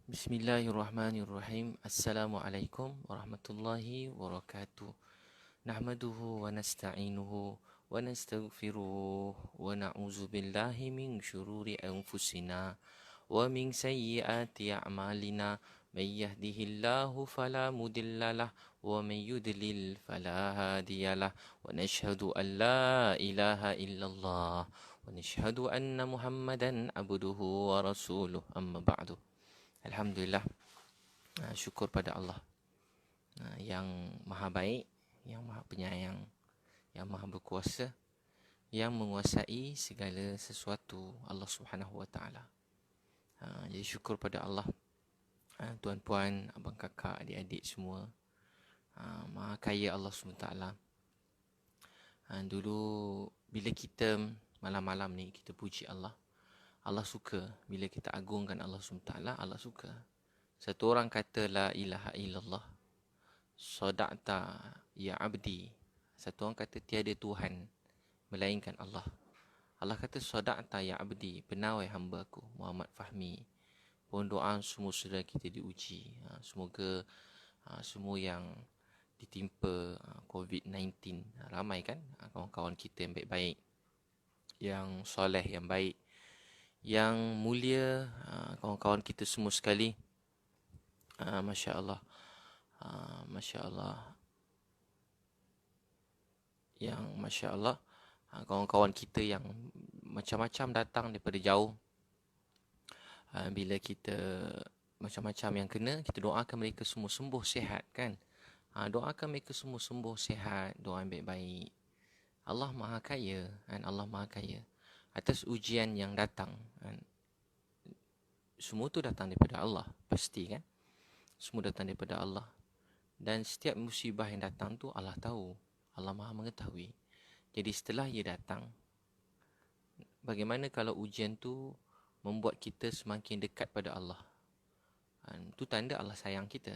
Bismillahirrahmanirrahim. Assalamualaikum warahmatullahi wabarakatuh. Nahmaduhu wa nasta'inuhu wa nastaghfiruh wa na'udzu billahi min syururi anfusina wa min sayyiati a'malina. May yahdihillahu fala mudhillalah wa may yudlil fala hadiyalah. Wa nashhadu an la ilaha illallah wa nashhadu anna Muhammadan abduhu wa rasuluh. Amma ba'du. Alhamdulillah, syukur pada Allah yang maha baik, yang maha penyayang, yang maha berkuasa, yang menguasai segala sesuatu, Allah Subhanahu Wa Taala. Jadi syukur pada Allah, tuan-puan, abang kakak, adik-adik semua. Maha kaya Allah SWT. Dulu bila kita malam-malam ni kita puji Allah, Allah suka. Bila kita agungkan Allah SWT, Allah suka. Satu orang kata la ilaha illallah, sadaqta ya abdi. Satu orang kata tiada Tuhan melainkan Allah. Allah kata sadaqta ya abdi, benar wahai hamba aku Muhammad Fahmi. Mohon doa semua saudara kita diuji. Semoga semua yang ditimpa COVID-19, ramai kan kawan-kawan kita yang baik-baik, yang soleh, yang baik, yang mulia, kawan-kawan kita semua sekali. Masya Allah, Masya Allah, yang Masya Allah, kawan-kawan kita yang macam-macam datang daripada jauh. Bila kita macam-macam yang kena, kita doakan mereka semua sembuh sihat kan. Doakan mereka semua sembuh sihat, doa yang baik-baik. Allah Maha Kaya kan, Allah Maha Kaya atas ujian yang datang kan. Semua tu datang daripada Allah, pasti kan. Semua datang daripada Allah. Dan setiap musibah yang datang tu Allah tahu, Allah Maha mengetahui. Jadi setelah ia datang, bagaimana kalau ujian tu membuat kita semakin dekat pada Allah? Itu tanda Allah sayang kita.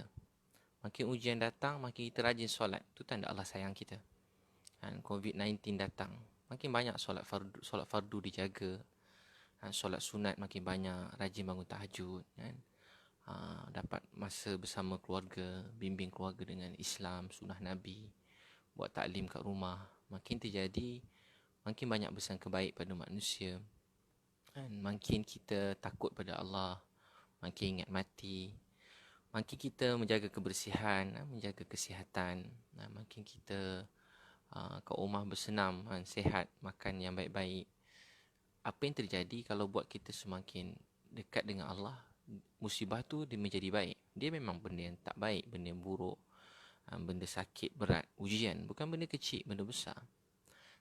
Makin ujian datang, makin kita rajin solat, itu tanda Allah sayang kita. COVID-19 datang, makin banyak solat fardu dijaga. Solat sunat makin banyak, rajin bangun tahajud kan. Dapat masa bersama keluarga, bimbing keluarga dengan Islam, sunnah Nabi, buat taklim kat rumah. Makin terjadi, makin banyak bersang kebaik pada manusia. Makin kita takut pada Allah, makin ingat mati, makin kita menjaga kebersihan, menjaga kesihatan, makin kita kat rumah bersenam, sihat, makan yang baik-baik. Apa yang terjadi kalau buat kita semakin dekat dengan Allah, musibah tu dia menjadi baik. Dia memang benda yang tak baik, benda yang buruk, benda sakit, berat, ujian, bukan benda kecil, benda besar.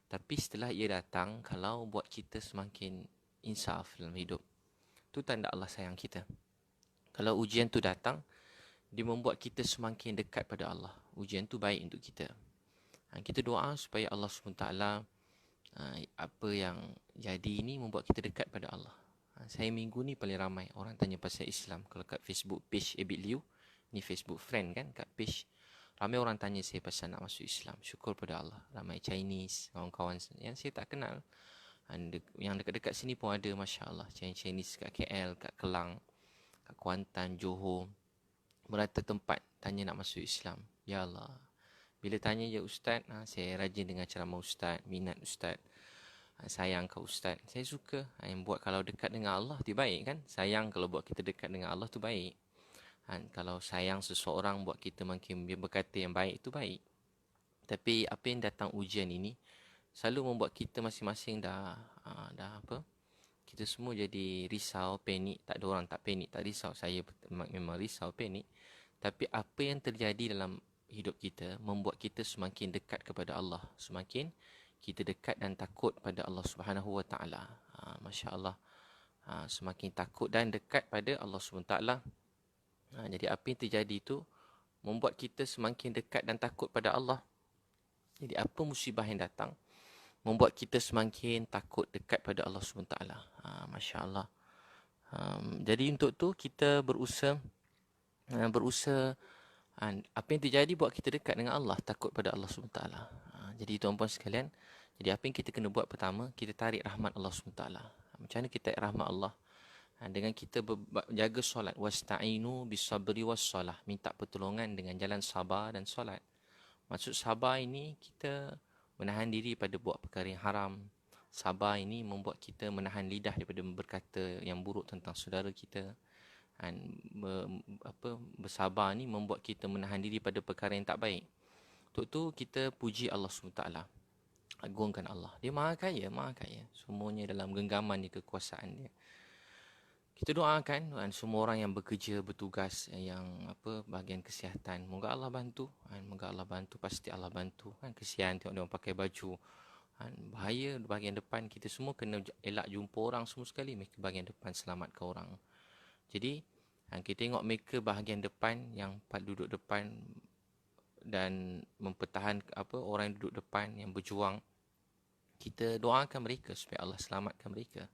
Tapi setelah ia datang, kalau buat kita semakin insaf dalam hidup, tu tanda Allah sayang kita. Kalau ujian tu datang, dia membuat kita semakin dekat pada Allah. Ujian tu baik untuk kita. Kita doa supaya Allah SWT, apa yang jadi ini membuat kita dekat pada Allah. Saya minggu ni paling ramai orang tanya pasal Islam. Kalau kat Facebook page Abid Liu, ni Facebook friend kan, kat page ramai orang tanya saya pasal nak masuk Islam. Syukur pada Allah, ramai Chinese, kawan-kawan yang saya tak kenal. Yang dekat-dekat sini pun ada, Masya Allah, Chinese kat KL, kat Kelang, kat Kuantan, Johor, merata tempat tanya nak masuk Islam. Ya Allah, bila tanya je ustaz, saya rajin dengan ceramah ustaz, minat ustaz, sayang ke ustaz. Saya suka yang buat kalau dekat dengan Allah tu baik kan. Sayang kalau buat kita dekat dengan Allah tu baik. Kalau sayang seseorang buat kita makin berkata yang baik tu baik. Tapi apa yang datang ujian ini selalu membuat kita masing-masing dah apa? Kita semua jadi risau, panik. Tak ada orang tak panik, tak risau. Saya memang risau, panik. Tapi apa yang terjadi dalam hidup kita membuat kita semakin dekat kepada Allah, semakin kita dekat dan takut pada Allah Subhanahu Wa Taala. Masya Allah, semakin takut dan dekat pada Allah Subhanahu Wa Taala. Jadi apa yang terjadi itu membuat kita semakin dekat dan takut pada Allah. Jadi apa musibah yang datang membuat kita semakin takut dekat pada Allah Subhanahu Wa Taala. Masya Allah. Jadi untuk tu kita berusaha apa yang terjadi buat kita dekat dengan Allah, takut pada Allah SWT. Jadi tuan-puan sekalian, jadi apa yang kita kena buat pertama, kita tarik rahmat Allah SWT. Macam mana kita tarik rahmat Allah? Dengan kita jaga solat, wasta'inu bis-sabri was-salah, minta pertolongan dengan jalan sabar dan solat. Maksud sabar ini kita menahan diri pada buat perkara yang haram. Sabar ini membuat kita menahan lidah daripada berkata yang buruk tentang saudara kita. Dan bersabar ni membuat kita menahan diri pada perkara yang tak baik. Untuk tu kita puji Allah SWT. Agungkan Allah. Dia maha kaya, maha kaya. Semuanya dalam genggaman dia, kekuasaan dia. Kita doakan dan semua orang yang bekerja, bertugas, yang bahagian kesihatan. Moga Allah bantu. Moga Allah bantu, pasti Allah bantu. Kesian tengok dia orang pakai baju. Bahaya bahagian depan, kita semua kena elak jumpa orang semua sekali. Mereka bahagian depan selamatkan orang. Jadi, kita tengok mereka bahagian depan yang duduk depan dan mempertahankan orang yang duduk depan yang berjuang. Kita doakan mereka supaya Allah selamatkan mereka.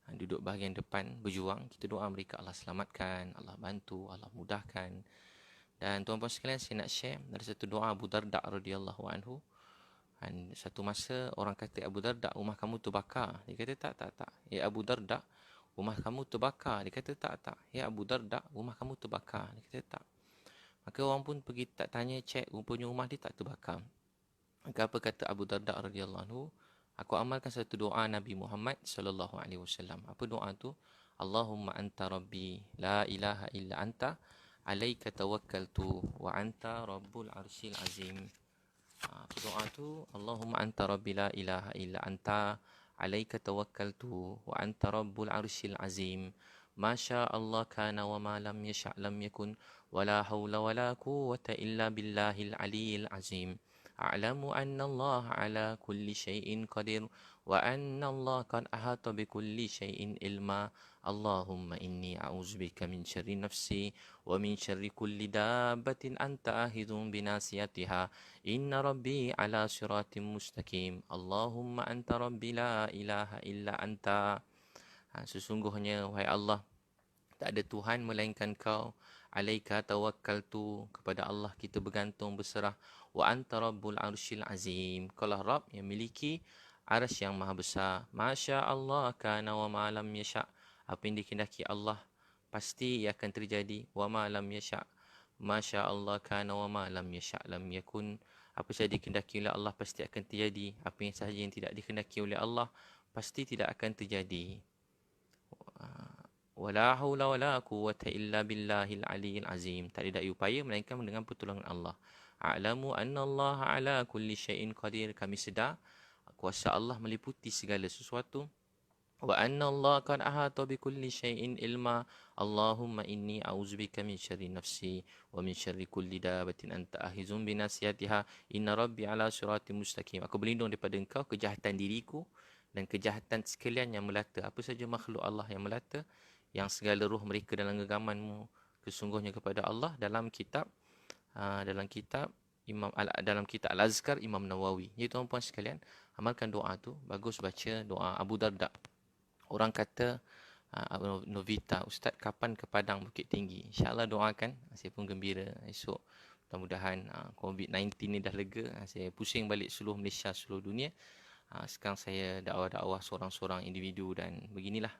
Duduk bahagian depan berjuang, kita doa mereka Allah selamatkan, Allah bantu, Allah mudahkan. Dan tuan-tuan sekalian, saya nak share dari satu doa Abu Darda radhiyallahu anhu. Dan satu masa orang kata, Abu Darda, rumah kamu terbakar. Dia kata tak. Ya Abu Darda, rumah kamu terbakar. Dia kata tak. Ya Abu Darda, rumah kamu terbakar. Dia kata tak. Maka orang pun pergi tak tanya, cek, rupanya rumah dia tak terbakar. Maka apa kata Abu Darda radhiyallahu anhu? Aku amalkan satu doa Nabi Muhammad sallallahu alaihi wasallam. Apa doa tu? Allahumma anta rabbi la ilaha illa anta alaika tawakkaltu wa anta rabbul arsyil azim. Doa tu, Allahumma anta rabbi la ilaha illa anta alaika tawakkaltu wa anta rabbul arsyil azim. Masya Allah kana wa ma lam yasha' lam yakun wa la hawla wa la quwwata illa billahil aliyyil azim. أعلم أن الله على كل شيء قدير وأن الله قد أحاط بكل شيء علما اللهم إني أعوذ بك من شر نفسي ومن شر كل دابة أنت آخذ بناصيتها إن ربي على صراط مستقيم اللهم أنت ربي لا إله إلا أنت. Sesungguhnya wahai Allah, tak ada Tuhan melainkan Kau. Alaika tawakkaltu, kepada Allah kita bergantung berserah. Wa anta rabbul arsyil azim, Kaulah Rabb yang miliki arsy yang maha besar. Masya Allah kana wa ma lam yasha', apa yang dikehendaki Allah pasti ia akan terjadi. Wa ma lam yasha', Masya Allah kana wa ma lam yasha' lam yakun, apa sahaja dikehendaki oleh Allah pasti akan terjadi. Apa yang sahaja yang tidak dikehendaki oleh Allah pasti tidak akan terjadi. Wala haula wala quwwata illa billahil aliyyil azim, tak ada daya upaya melainkan dengan pertolongan Allah. A'lamu anna Allah ala kulli syai'in qadir, kami sedar kuasa Allah meliputi segala sesuatu. Wa anna Allah qad ahata bi kulli syai'in ilma. Allahumma inni a'udzubika min syarri nafsi wa min syarri kulli dabatin anta ahizun bi nasiyatiha inna rabbi ala siratim mustaqim. Aku berlindung daripada Engkau kejahatan diriku dan kejahatan sekalian yang melata. Apa saja makhluk Allah yang melata, yang segala ruh mereka dalam genggamanmu, kesungguhnya kepada Allah. Dalam kitab dalam kitab Al-Azkar Imam Nawawi. Jadi tuan-puan sekalian, amalkan doa tu. Bagus baca doa Abu Darda. Orang kata, Novita, Ustaz kapan ke Padang Bukit Tinggi? InsyaAllah doakan. Saya pun gembira esok. Mudah-mudahan COVID-19 ni dah lega. Saya pusing balik seluruh Malaysia, seluruh dunia. Sekarang saya dakwah-dakwah seorang-seorang individu dan beginilah.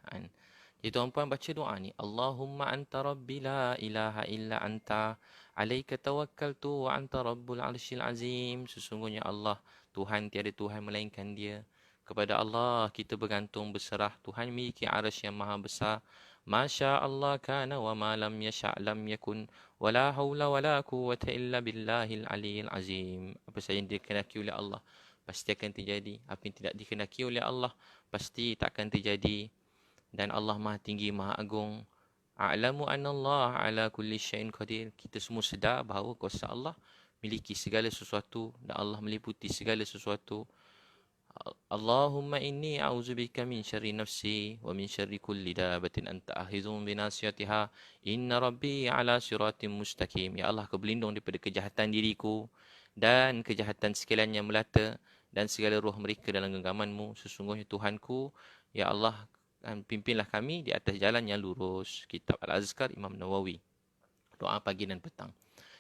Jadi tuan-puan baca doa ni. Allahumma anta rabbi la ilaha illa anta alaika tawakkaltu wa anta rabbul arsyil azim. Sesungguhnya Allah, Tuhan tiada Tuhan melainkan Dia. Kepada Allah kita bergantung berserah. Tuhan memiliki arsy yang maha besar. Masya Allah kana wa ma lam yasha' lam yakun wa la hawla wa la quwwata illa billahil aliyyil azim. Apa sahaja yang dikehendaki oleh Allah pasti akan terjadi. Apa yang tidak dikehendaki oleh Allah pasti tak akan terjadi. Dan Allah Maha Tinggi, Maha Agung. A'lamu anna Allah ala kulli syai'in qadir. Kita semua sedar bahawa kuasa Allah miliki segala sesuatu dan Allah meliputi segala sesuatu. Allahumma inni a'udzubika min syarri nafsi wa min syarri kulli dabatin anta ahizun bi nasiyatiha inna rabbi ala siratim mustaqim. Ya Allah, Kau berlindung daripada kejahatan diriku dan kejahatan sekalian yang melata dan segala roh mereka dalam genggaman-Mu. Sesungguhnya Tuhanku, ya Allah, pimpinlah kami di atas jalan yang lurus. Kitab Al-Azkar Imam Nawawi. Doa pagi dan petang.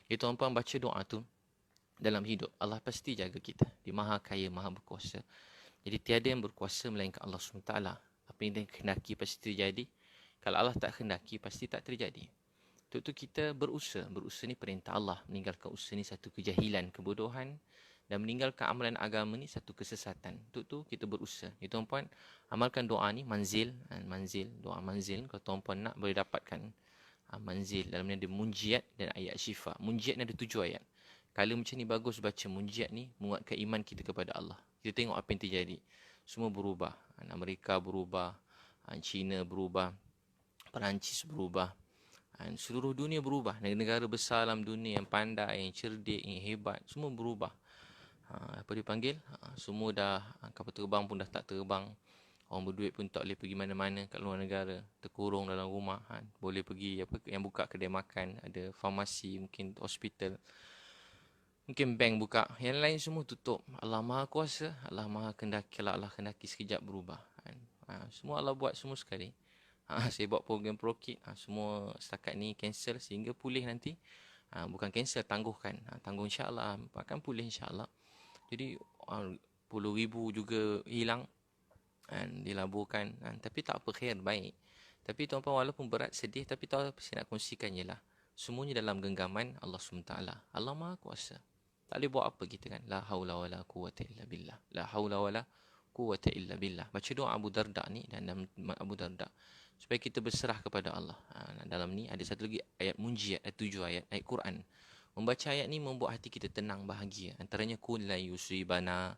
Ya tuan-puan, baca doa tu dalam hidup. Allah pasti jaga kita. Dia Maha Kaya, Maha Berkuasa. Jadi tiada yang berkuasa melainkan Allah SWT. Apa yang dikehendaki pasti terjadi. Kalau Allah tak kehendaki, pasti tak terjadi. Untuk tu kita berusaha. Berusaha ni perintah Allah. Meninggalkan usaha ni satu kejahilan, kebodohan. Dan meninggalkan amalan agama ni satu kesesatan. Untuk tu kita berusaha. Ya tuan-puan, amalkan doa ni manzil. Manzil, doa manzil. Kalau tuan-puan nak, boleh dapatkan manzil. Dalam ni ada munjiat dan ayat syifa. Munjiat ni ada 7 ayat. Kalau macam ni bagus baca munjiat ni, menguatkan iman kita kepada Allah. Kita tengok apa yang terjadi. Semua berubah. Amerika berubah. China berubah. Perancis berubah. Seluruh dunia berubah. Negara besar dalam dunia yang pandai, yang cerdik, yang hebat, semua berubah. Apa dipanggil? Semua dah, kapal terbang pun dah tak terbang. Orang berduit pun tak boleh pergi mana-mana kat luar negara. Terkurung dalam rumah. Boleh pergi apa yang buka kedai makan, ada farmasi, mungkin hospital. Mungkin bank buka. Yang lain semua tutup. Allah Maha Kuasa. Allah Maha Kendaki. Kalau Allah kendaki sekejap berubah. Semua Allah buat semua sekali. Saya buat program ProKid. Semua setakat ni cancel sehingga pulih nanti. Bukan cancel, tangguhkan. Tangguh insyaAllah. Akan pulih insyaAllah. Jadi puluh ribu juga hilang. Dilaburkan. Tapi tak apa, khair, baik. Tapi tuan-tuan, walaupun berat, sedih, tapi tahu apa saya nak kongsikan je lah. Semuanya dalam genggaman Allah SWT. Allah Maha Kuasa. Tak boleh buat apa kita kan. La haula wa la quwata illa billah. La haula wa la quwata illa billah. Baca doa Abu Darda ni dan Abu Darda. Supaya kita berserah kepada Allah. Dalam ni ada satu lagi ayat munjiat. Ada 7 ayat. Ayat Quran. Membaca ayat ni membuat hati kita tenang, bahagia. Antaranya, Qul la yusibana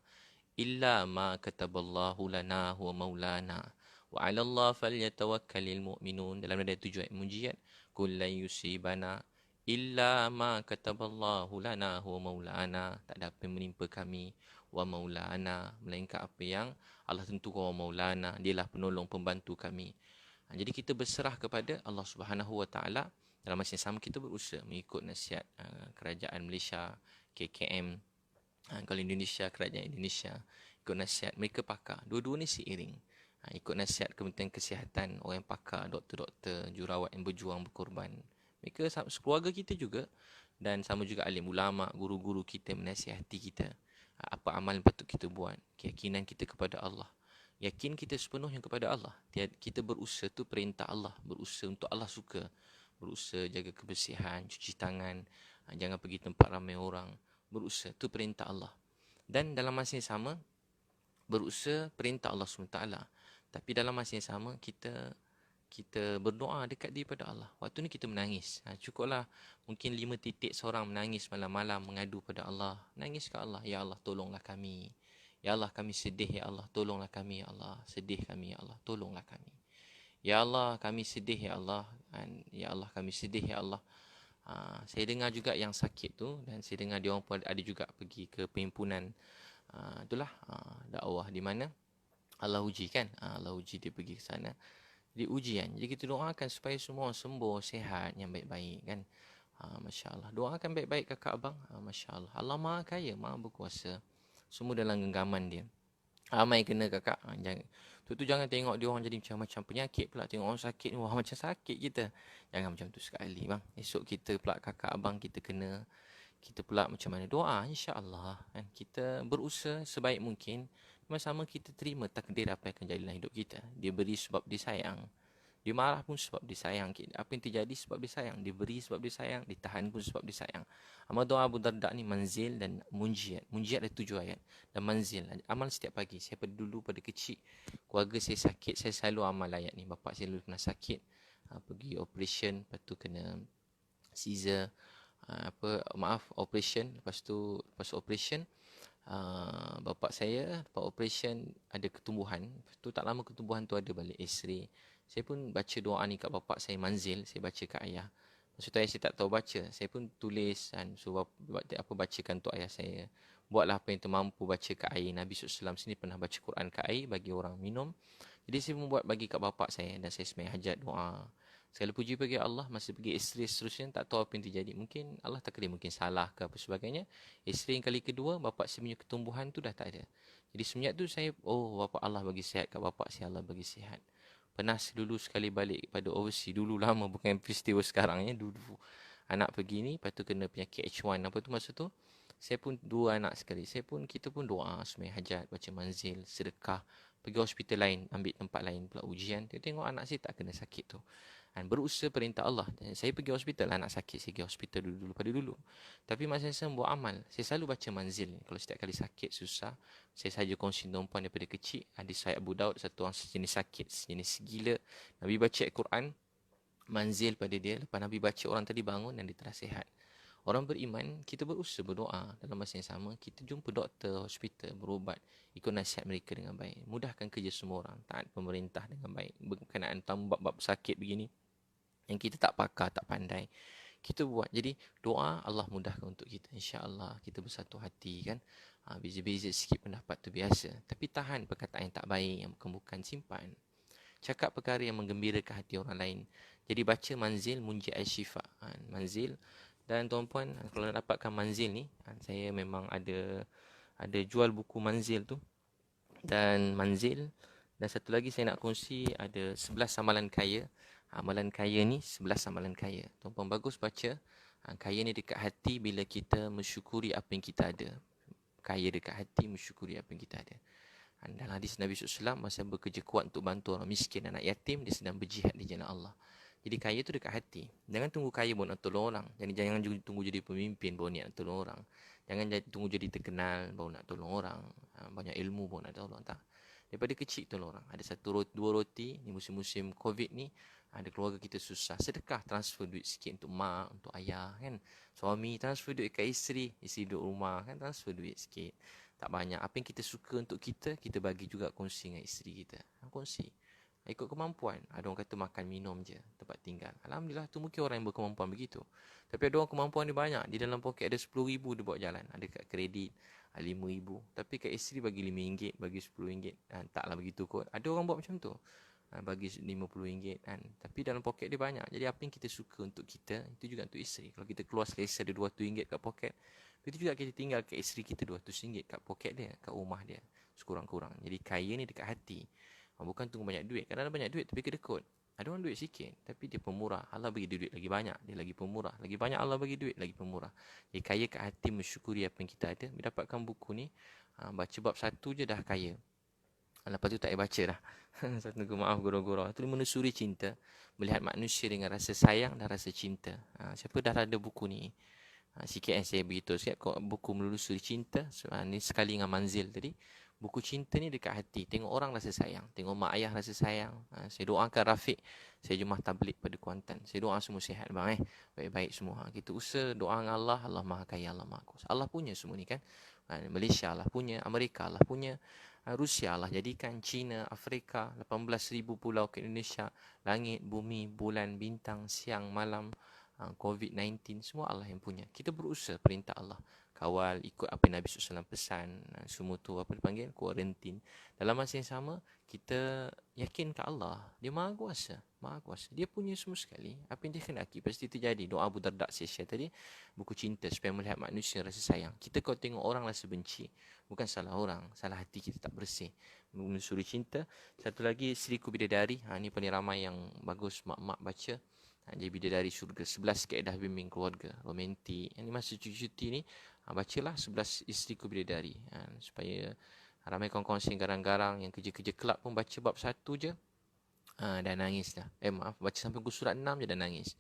illa ma kataballahu lana huwa maulana. Wa 'ala Allah falyatawakkalul mu'minun. Dalam ada 7 ayat munjiat. Qul la yusibana illa ma kataballahu lana huwa maulana. Tak ada apa yang menimpa kami. Wa maulana. Melainkan apa yang Allah tentukan. Wa maulana. Dialah penolong, pembantu kami. Jadi kita berserah kepada Allah Subhanahu Wa Taala. Dalam masa yang sama kita berusaha mengikut nasihat kerajaan Malaysia, KKM. Kalau Indonesia, kerajaan Indonesia. Ikut nasihat mereka pakar. Dua-dua ni seiring. Ikut nasihat Kementerian Kesihatan, orang yang pakar, doktor-doktor, jurawat yang berjuang, berkorban. Mereka keluarga kita juga. Dan sama juga alim ulama, guru-guru kita menasihati kita. Apa amal yang patut kita buat. Keyakinan kita kepada Allah. Yakin kita sepenuhnya kepada Allah. Kita berusaha tu perintah Allah. Berusaha untuk Allah suka. Berusaha jaga kebersihan, cuci tangan. Jangan pergi tempat ramai orang. Berusaha tu perintah Allah. Dan dalam masa yang sama, berusaha perintah Allah SWT. Tapi dalam masa yang sama, kita berdoa dekat daripada Allah. Waktu ni kita menangis. Cukuplah mungkin 5 titik seorang menangis malam-malam mengadu pada Allah. Nangis ke Allah. Ya Allah, tolonglah kami. Ya Allah, kami sedih. Ya Allah, tolonglah kami. Ya Allah, sedih kami. Ya Allah, tolonglah kami. Ya Allah, kami sedih. Ya Allah. Ya Allah, kami sedih. Ya Allah. Saya dengar juga yang sakit tu. Dan saya dengar dia orang pun ada juga pergi ke perhimpunan. Itulah dakwah di mana Allah uji kan. Allah uji dia pergi ke sana. Jadi ujian. Jadi kita doakan supaya semua sembuh, sihat, yang baik-baik kan. Masya Allah. Doakan baik-baik kakak abang. Masya Allah. Allah Maha Kaya, Maha Berkuasa. Semua dalam genggaman dia. Ramai kena kakak. Jangan tengok dia orang jadi macam penyakit pula. Tengok orang sakit ni, wah macam sakit kita. Jangan macam tu sekali bang. Esok kita pula kakak abang kita kena. Kita pula macam mana doa insya-Allah kan. Kita berusaha sebaik mungkin. Sama-sama kita terima takdir apa yang akan jadi dalam hidup kita. Dia beri sebab dia sayang. Dia marah pun sebab dia sayang. Apa yang terjadi sebab dia sayang. Dia beri sebab dia sayang. Ditahan pun sebab dia sayang. Amal doa Abu Darda ni manzil dan munjiat. Munjiat ada 7 ayat. Dan manzil. Amal setiap pagi. Saya dulu pada kecil. Keluarga saya sakit. Saya selalu amal ayat ni. Bapak saya dulu pernah sakit. Pergi operation. Lepas tu kena Caesar. Operation. Lepas operation. Bapak saya lepas operation ada ketumbuhan. Lepas tu tak lama ketumbuhan tu ada balik X-ray. Saya pun baca doa ni kat bapak saya manzil. Saya baca kat ayah. Maksud ayah saya tak tahu baca. Saya pun tulis kan. So bacakan untuk ayah saya. Buatlah apa yang termampu baca kat air. Nabi SAW sini pernah baca Quran kat air bagi orang minum. Jadi saya pun buat bagi kat bapak saya. Dan saya sembahyang hajat doa. Segala puji bagi Allah. Masa pergi X-ray seterusnya tak tahu apa yang terjadi. Mungkin Allah takdir, mungkin salah ke apa sebagainya. X-ray yang kali kedua bapak saya punya ketumbuhan tu dah tak ada. Jadi semenjak tu saya bapak Allah bagi sihat kat bapak saya, Allah bagi sihat. Pernah dulu sekali balik pada overseas. Dulu lama, bukan peristiwa sekarang ya. Dulu anak pergi ni, lepas tu kena penyakit H1. Apa tu masa tu? Saya pun 2 anak sekali. Kita pun doa sembahyang hajat, baca manzil, sedekah. pergi hospital lain, ambil tempat lain pula ujian. Tengok anak saya tak kena sakit tu. Dan berusaha perintah Allah. Saya pergi hospital, anak sakit, saya pergi hospital dulu pada dulu. Tapi masa saya buat amal, saya selalu baca manzil ni. Kalau setiap kali sakit, susah, saya saja kongsi perempuan daripada kecil. Hadis Sahih Abu Daud, satu orang sejenis sakit, sejenis gila. Nabi baca Al-Quran, manzil pada dia. Lepas Nabi baca, orang tadi bangun dan dia telah sihat. Orang beriman, kita berusaha berdoa. Dalam masa yang sama, kita jumpa doktor, hospital, berubat. Ikut nasihat mereka dengan baik. Mudahkan kerja semua orang. Taat pemerintah dengan baik. Berkenaan bab-bab sakit begini, yang kita tak pakar, tak pandai, kita buat. Jadi doa Allah mudahkan untuk kita. InsyaAllah kita bersatu hati kan. Beza-beza sikit pendapat tu biasa. Tapi tahan perkataan yang tak baik, yang bukan-bukan, simpan. Cakap perkara yang menggembirakan hati orang lain. Jadi baca manzil munji al-syifa. Manzil. Dan tuan-puan, kalau nak dapatkan manzil ni, saya memang ada jual buku manzil tu. Dan manzil. Dan satu lagi saya nak kongsi, ada 11 amalan kaya. Amalan kaya ni 11 amalan kaya. Tuan-puan bagus baca. Kaya ni dekat hati bila kita mensyukuri apa yang kita ada. Kaya dekat hati mensyukuri apa yang kita ada. Dalam hadis Nabi SAW, masa bekerja kuat untuk bantu orang miskin, anak yatim, dia sedang berjihad di jalan Allah. Jadi kaya tu dekat hati. Jangan tunggu kaya baru nak tolong orang. Jangan tunggu jadi pemimpin baru niat nak tolong orang. Jangan tunggu jadi terkenal baru nak tolong orang. Banyak ilmu baru nak tolong. Tak. Daripada kecil tolong orang. Ada dua roti. Ni musim-musim COVID ni, ada keluarga kita susah. Sedekah, transfer duit sikit untuk mak, untuk ayah kan. Suami transfer duit kat isteri duduk rumah kan, transfer duit sikit. Tak banyak. Apa yang kita suka untuk kita, kita bagi juga kongsi dengan isteri kita. Kongsi. Ikut kemampuan. Ada orang kata makan minum je, tempat tinggal. Alhamdulillah, tu mungkin orang yang berkemampuan begitu. Tapi ada orang kemampuan dia banyak. Di dalam poket ada RM10,000 dia bawa jalan. Ada kat kredit RM5,000. Tapi kat isteri bagi RM5, bagi RM10. Taklah begitu kot. Ada orang buat macam tu. Bagi RM50 kan. Tapi dalam poket dia banyak. Jadi apa yang kita suka untuk kita, itu juga untuk isteri. Kalau kita keluar sekali ada RM200 kat poket, itu juga kita tinggal kat isteri kita RM200 kat poket dia, kat rumah dia, sekurang-kurang. Jadi kaya ni dekat hati. Bukan tunggu banyak duit. Kadang-kadang banyak duit tapi kedekut. Ada orang duit sikit tapi dia pemurah. Allah bagi dia duit lagi banyak, dia lagi pemurah. Lagi banyak Allah bagi duit, lagi pemurah. Jadi kaya kat hati mensyukuri apa yang kita ada. Bila dapatkan buku ni, baca bab 1 je dah kaya. Lepas tu tak payah baca dah. Satu maaf gurau-gurau. Itu menelusuri cinta. Melihat manusia dengan rasa sayang dan rasa cinta. Siapa dah ada buku ni? Sikit yang saya beritahu sikit. Buku menelusuri cinta. Ni sekali dengan manzil tadi. Buku cinta ni dekat hati. Tengok orang rasa sayang. Tengok mak ayah rasa sayang. Saya doakan Rafiq. Saya jumlah tablik pada Kuantan. Saya doa semua sihat bang. Baik-baik semua. Kita usaha doa dengan Allah. Allah Maha Kaya, Allah Maha Kuasa. Allah punya semua ni kan. Malaysia Allah punya. Amerika Allah punya. Rusia Allah jadikan. China, Afrika. 18,000 pulau ke Indonesia. Langit, bumi, bulan, bintang, siang, malam. COVID-19. Semua Allah yang punya. Kita berusaha perintah Allah. Kawal, ikut apa Nabi SAW pesan. Semua tu apa dipanggil? Kuarantin. Dalam masa yang sama, kita yakin ke Allah. Dia Maha Kuasa. Maha Kuasa. Dia punya semua sekali. Apa yang dia kendaki pasti terjadi. Doa Abu Darda saya share tadi. Buku cinta supaya melihat manusia rasa sayang. Kita kalau tengok orang rasa benci. Bukan salah orang. Salah hati kita tak bersih. Menelusuri cinta. Satu lagi, Seriku Bidadari. Ni paling ramai yang bagus mak-mak baca. Jadi Bidadari Syurga. 11 kaedah bimbing keluarga. Romantik. Ini masa cuti-cuti ni. Bacalah 11 Isteriku Bidadari. Supaya ramai kawan-kawan yang garang-garang, yang kerja-kerja kelab pun baca bab 1 je. Dah nangis dah. Baca sampai buku surat 6 je dah nangis.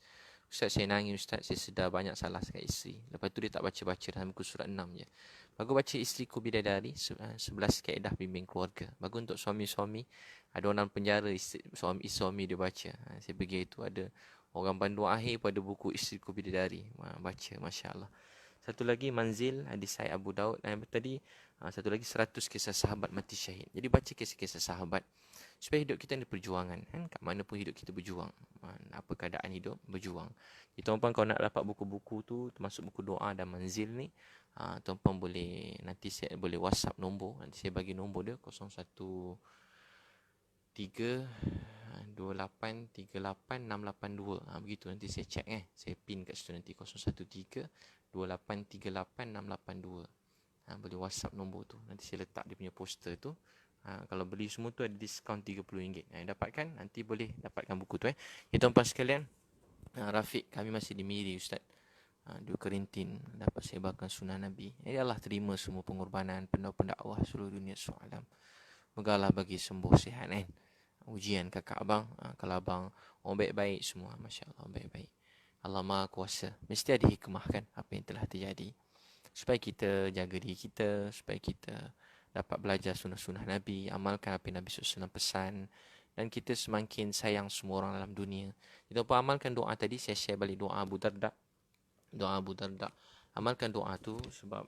Ustaz, saya nangis Ustaz, saya sedar banyak salah dekat isteri. Lepas tu dia tak baca-baca dah sampai buku surat 6 je. Bagus baca Isteriku Bidadari, 11 kaedah bimbing keluarga. Bagus untuk suami-suami. Ada orang penjara, suami dia baca. Saya pergi itu ada orang pandu akhir pada buku Isteriku Bidadari. Baca, Masya Allah. Satu lagi Manzil, hadis Sahih Abu Daud. Dan tadi satu lagi 100 kisah sahabat mati syahid. Jadi baca kisah-kisah sahabat supaya hidup kita ada perjuangan kan. Kat mana pun hidup kita berjuang. Apa keadaan hidup, berjuang. Jadi tuan-puan kalau nak dapat buku-buku tu, termasuk buku doa dan Manzil ni, tuan-puan boleh, nanti saya boleh WhatsApp nombor. Nanti saya bagi nombor dia 0132838 682. Begitu nanti saya check saya pin kat situ nanti 0132838 682. Boleh WhatsApp nombor tu. Nanti saya letak dia punya poster tu. Kalau beli semua tu ada diskaun RM30. Dapatkan, nanti boleh dapatkan buku tu. Ya tuan-tuan sekalian, Rafiq, kami masih di Miri Ustaz. Dia karantin, dapat sebarkan sunnah Nabi. Ya Allah terima semua pengorbanan pendakwah seluruh dunia SAW. Moga Allah bagi sembuh sihat kan. Ujian kakak abang, kalau abang orang baik-baik semua, Masya Allah baik-baik. Allah Maha Kuasa. Mesti ada hikmah kan apa yang telah terjadi. Supaya kita jaga diri kita, supaya kita dapat belajar sunnah-sunnah Nabi, amalkan apa yang Nabi SAW pesan, dan kita semakin sayang semua orang dalam dunia. Kita pun amalkan doa tadi, saya share balik doa Abu Darda. Doa Abu Darda. Amalkan doa tu sebab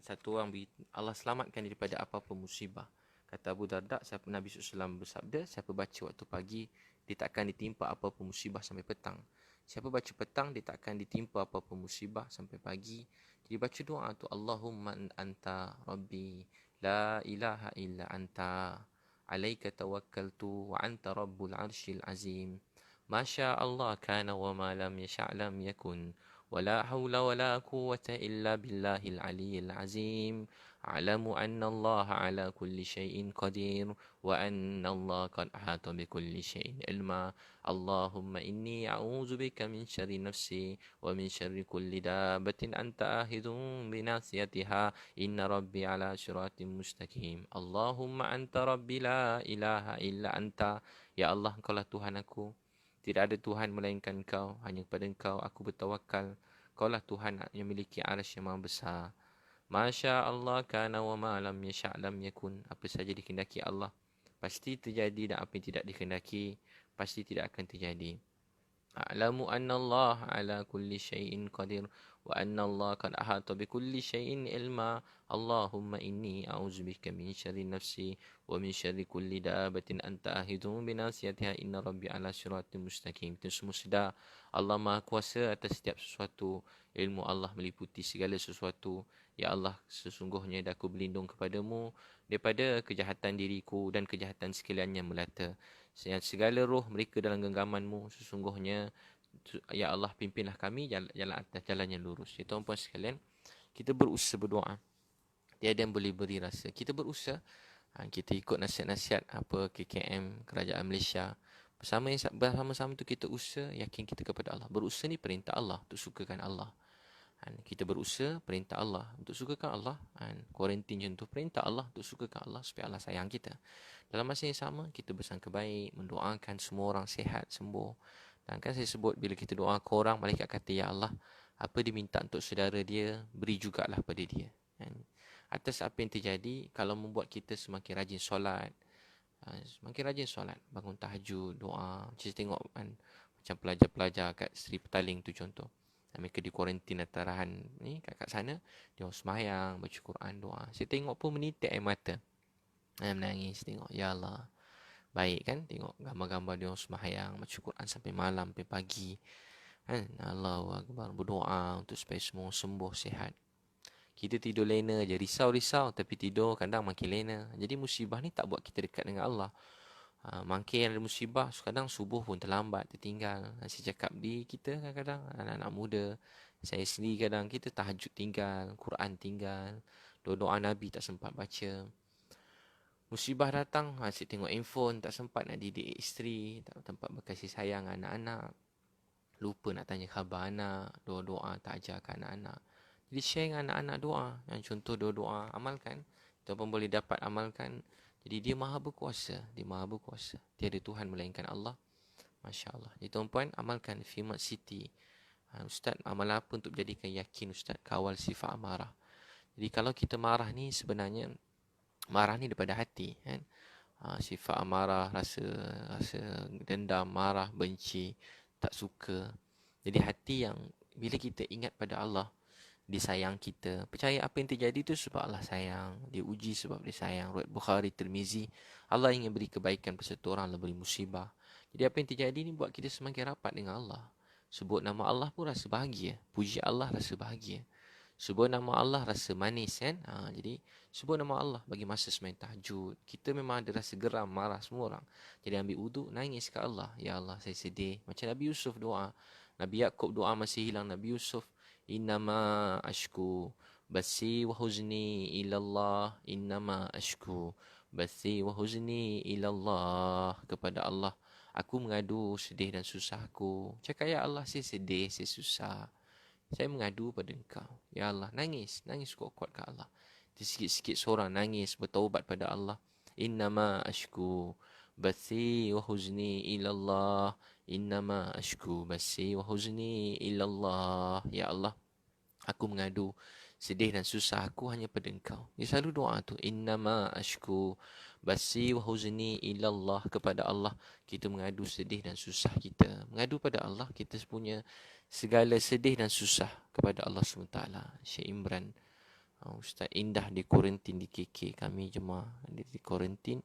satu orang Allah selamatkan daripada apa-apa musibah. Kata Abu Darda, siapa Nabi SAW bersabda, siapa baca waktu pagi, dia takkan ditimpa apa-apa musibah sampai petang. Siapa baca petang, dia takkan ditimpa apa-apa musibah sampai pagi. Jadi baca doa tu, Allahumma anta rabbi, la ilaha illa anta, alaika tawakkaltu, wa anta rabbul arshil azim. Masya Allah kana wa ma lam yasha' lam yakun. ولا حول ولا قوة إلا بالله العلي العظيم أعلم أن الله على كل شيء قدير وأن الله قد أحاط بكل شيء علما اللهم إني أعوذ بك من شر نفسي ومن شر كل دابة أنت آخذ بناصيتها إن ربي على صراط مستقيم اللهم أنت ربي لا إله إلا أنت يا الله Engkaulah Tuhan aku. Tidak ada Tuhan melainkan Engkau. Hanya kepada Engkau aku bertawakal. Kaulah Tuhan yang memiliki arsy yang maha besar. Masya Allah kana wa ma lam yasha' lam yakun. Apa saja dikehendaki Allah pasti terjadi, dan apa yang tidak dikehendaki pasti tidak akan terjadi. A'lamu anna Allah ala kulli syai'in qadir wa anna Allah qad ahata bi kulli syai'in ilma. Allahumma inni a'udzubika min syarri nafsi wa min syarri kulli dabatin anta ahidun bi nasiyatiha inna rabbi ala siratin mustaqim. Kita semua sedar Allah Maha Kuasa atas setiap sesuatu. Ilmu Allah meliputi segala sesuatu. Ya Allah, sesungguhnya aku berlindung kepadamu daripada kejahatan diriku dan kejahatan sekalian yang melata. Segala roh mereka dalam genggamanmu. Sesungguhnya ya Allah, pimpinlah kami jalan atas jalan yang lurus. Ya tuan-tuan sekalian, kita berusaha berdoa. Tiada yang boleh beri rasa. Kita berusaha. Kita ikut nasihat-nasihat apa KKM Kerajaan Malaysia. Bersama-sama tu kita usaha yakin kita kepada Allah. Berusaha ni perintah Allah untuk sukakan Allah. Kita berusaha perintah Allah untuk sukakan Allah. Kuarantin contoh perintah Allah untuk sukakan Allah supaya Allah sayang kita. Dalam masa yang sama, kita bersangka baik, mendoakan semua orang sihat, sembuh. Dan kan saya sebut, bila kita doa ke orang, malaikat kata, Ya Allah, apa dia minta untuk saudara dia, beri jugalah pada dia. Atas apa yang terjadi, kalau membuat kita semakin rajin solat, semakin rajin solat, bangun tahajud, doa. Saya tengok macam pelajar-pelajar kat Seri Petaling tu contoh. Mereka di kuarantin atarahan ni kat sana, dia orang semayang, baca Quran, doa. Saya tengok pun menitik air mata. Saya menangis tengok, Ya Allah. Baik kan, tengok gambar-gambar dia orang sembahyang, baca Quran sampai malam, sampai pagi. Allahu Akbar, berdoa untuk supaya semua sembuh, sihat. Kita tidur lena je, risau-risau tapi tidur kadang makin lena. Jadi musibah ni tak buat kita dekat dengan Allah. Makin ada musibah, kadang subuh pun terlambat, tertinggal. Saya cakap di kita kadang-kadang, anak-anak muda, saya sendiri kadang, kita tahajud tinggal, Quran tinggal, doa Nabi tak sempat baca. Musibah datang, asyik tengok handphone, tak sempat nak didik isteri, tak tempat berkasih sayang anak-anak. Lupa nak tanya khabar anak, doa-doa tak ajarkan anak-anak. Jadi share dengan anak-anak doa, yang contoh doa-doa, amalkan. Kita pun boleh dapat amalkan. Jadi dia maha berkuasa, dia maha berkuasa. Tiada Tuhan melainkan Allah. Masya Allah. Jadi tuan-puan, amalkan firman Siti. Ustaz, amal apa untuk menjadikan yakin Ustaz? Kawal sifat amarah. Jadi kalau kita marah ni sebenarnya, marah ni daripada hati kan. Sifat amarah, rasa dendam, marah, benci, tak suka. Jadi hati yang bila kita ingat pada Allah, dia sayang kita. Percaya apa yang terjadi tu sebab Allah sayang. Dia uji sebab dia sayang. Riwayat Bukhari, Tirmizi, Allah ingin beri kebaikan pada satu orang, Allah beri musibah. Jadi apa yang terjadi ni buat kita semakin rapat dengan Allah. Sebut nama Allah pun rasa bahagia. Puji Allah rasa bahagia. Sebut nama Allah rasa manis kan. Jadi sebut nama Allah bagi masa semain tahajud. Kita memang ada rasa geram, marah semua orang. Jadi ambil wuduk, nangis ke Allah. Ya Allah, saya sedih. Macam Nabi Yusuf doa. Nabi Yaakob doa masih hilang. Nabi Yusuf, Innama ashku basi wa huzni ilallah. Innama ashku basi wa huzni ilallah. Kepada Allah aku mengadu sedih dan susahku. Cakap, Ya Allah, saya sedih, saya susah, saya mengadu pada Engkau. Ya Allah, nangis kuat-kuat ke Allah. Sikit-sikit seorang nangis, bertaubat pada Allah. Innama ashku bathi wa huzni ilallah. Innama ashku bathi wa huzni ilallah. Ya Allah, aku mengadu sedih dan susah aku hanya pada Engkau. Dia selalu doa tu. Innama ashku basi wa huzni ilallah. Kepada Allah kita mengadu sedih dan susah kita. Mengadu pada Allah kita punya segala sedih dan susah kepada Allah SWT. Syekh Imran, Ustaz Indah di kuarantin di KK. Kami jemaah di kuarantin.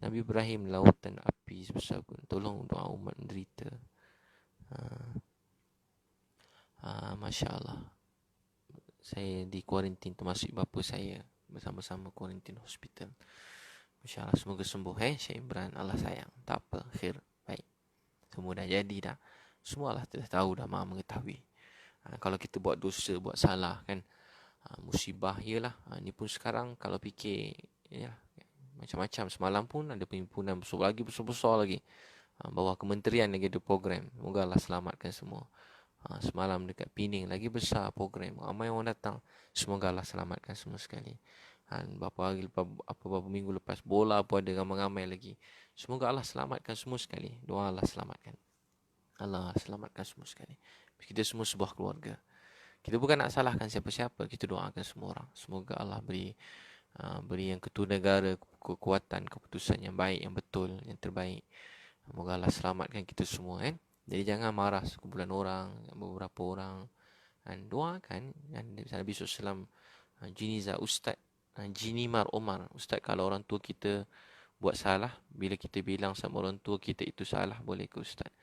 Nabi Ibrahim lautan api sebesar gunung. Tolong doa umat menderita. Masya Allah. Saya di kuarantin termasuk bapa saya. Bersama-sama kuarantin hospital. Masya Allah, semoga sembuh Syekh Imran. Allah sayang. Tak apa, khair, baik. Semua dah jadi dah. Semua Allah telah tahu dah, Maha mengetahui. Kalau kita buat dosa, buat salah kan, musibah yelah. Ni pun sekarang kalau fikir ya, macam-macam. Semalam pun ada perhimpunan besar-besar lagi. Bawah kementerian lagi ada program. Semoga Allah selamatkan semua. Semalam dekat Pening lagi besar program. Ramai orang datang. Semoga Allah selamatkan semua sekali. Beberapa hari lepas, beberapa minggu lepas, bola pun ada ramai-ramai lagi. Semoga Allah selamatkan semua sekali. Doa Allah selamatkan. Allah selamatkan semua sekali. Kita semua sebuah keluarga. Kita bukan nak salahkan siapa-siapa. Kita doakan semua orang. Semoga Allah beri yang ketua negara kekuatan, keputusan yang baik, yang betul, yang terbaik. Semoga Allah selamatkan kita semua kan. Jadi jangan marah sekumpulan orang, beberapa orang. Dan doakan. Dan Nabi SAW, Jinizah Ustaz, Jinimar Omar. Ustaz, kalau orang tua kita buat salah, bila kita bilang sama orang tua kita itu salah, boleh ke Ustaz?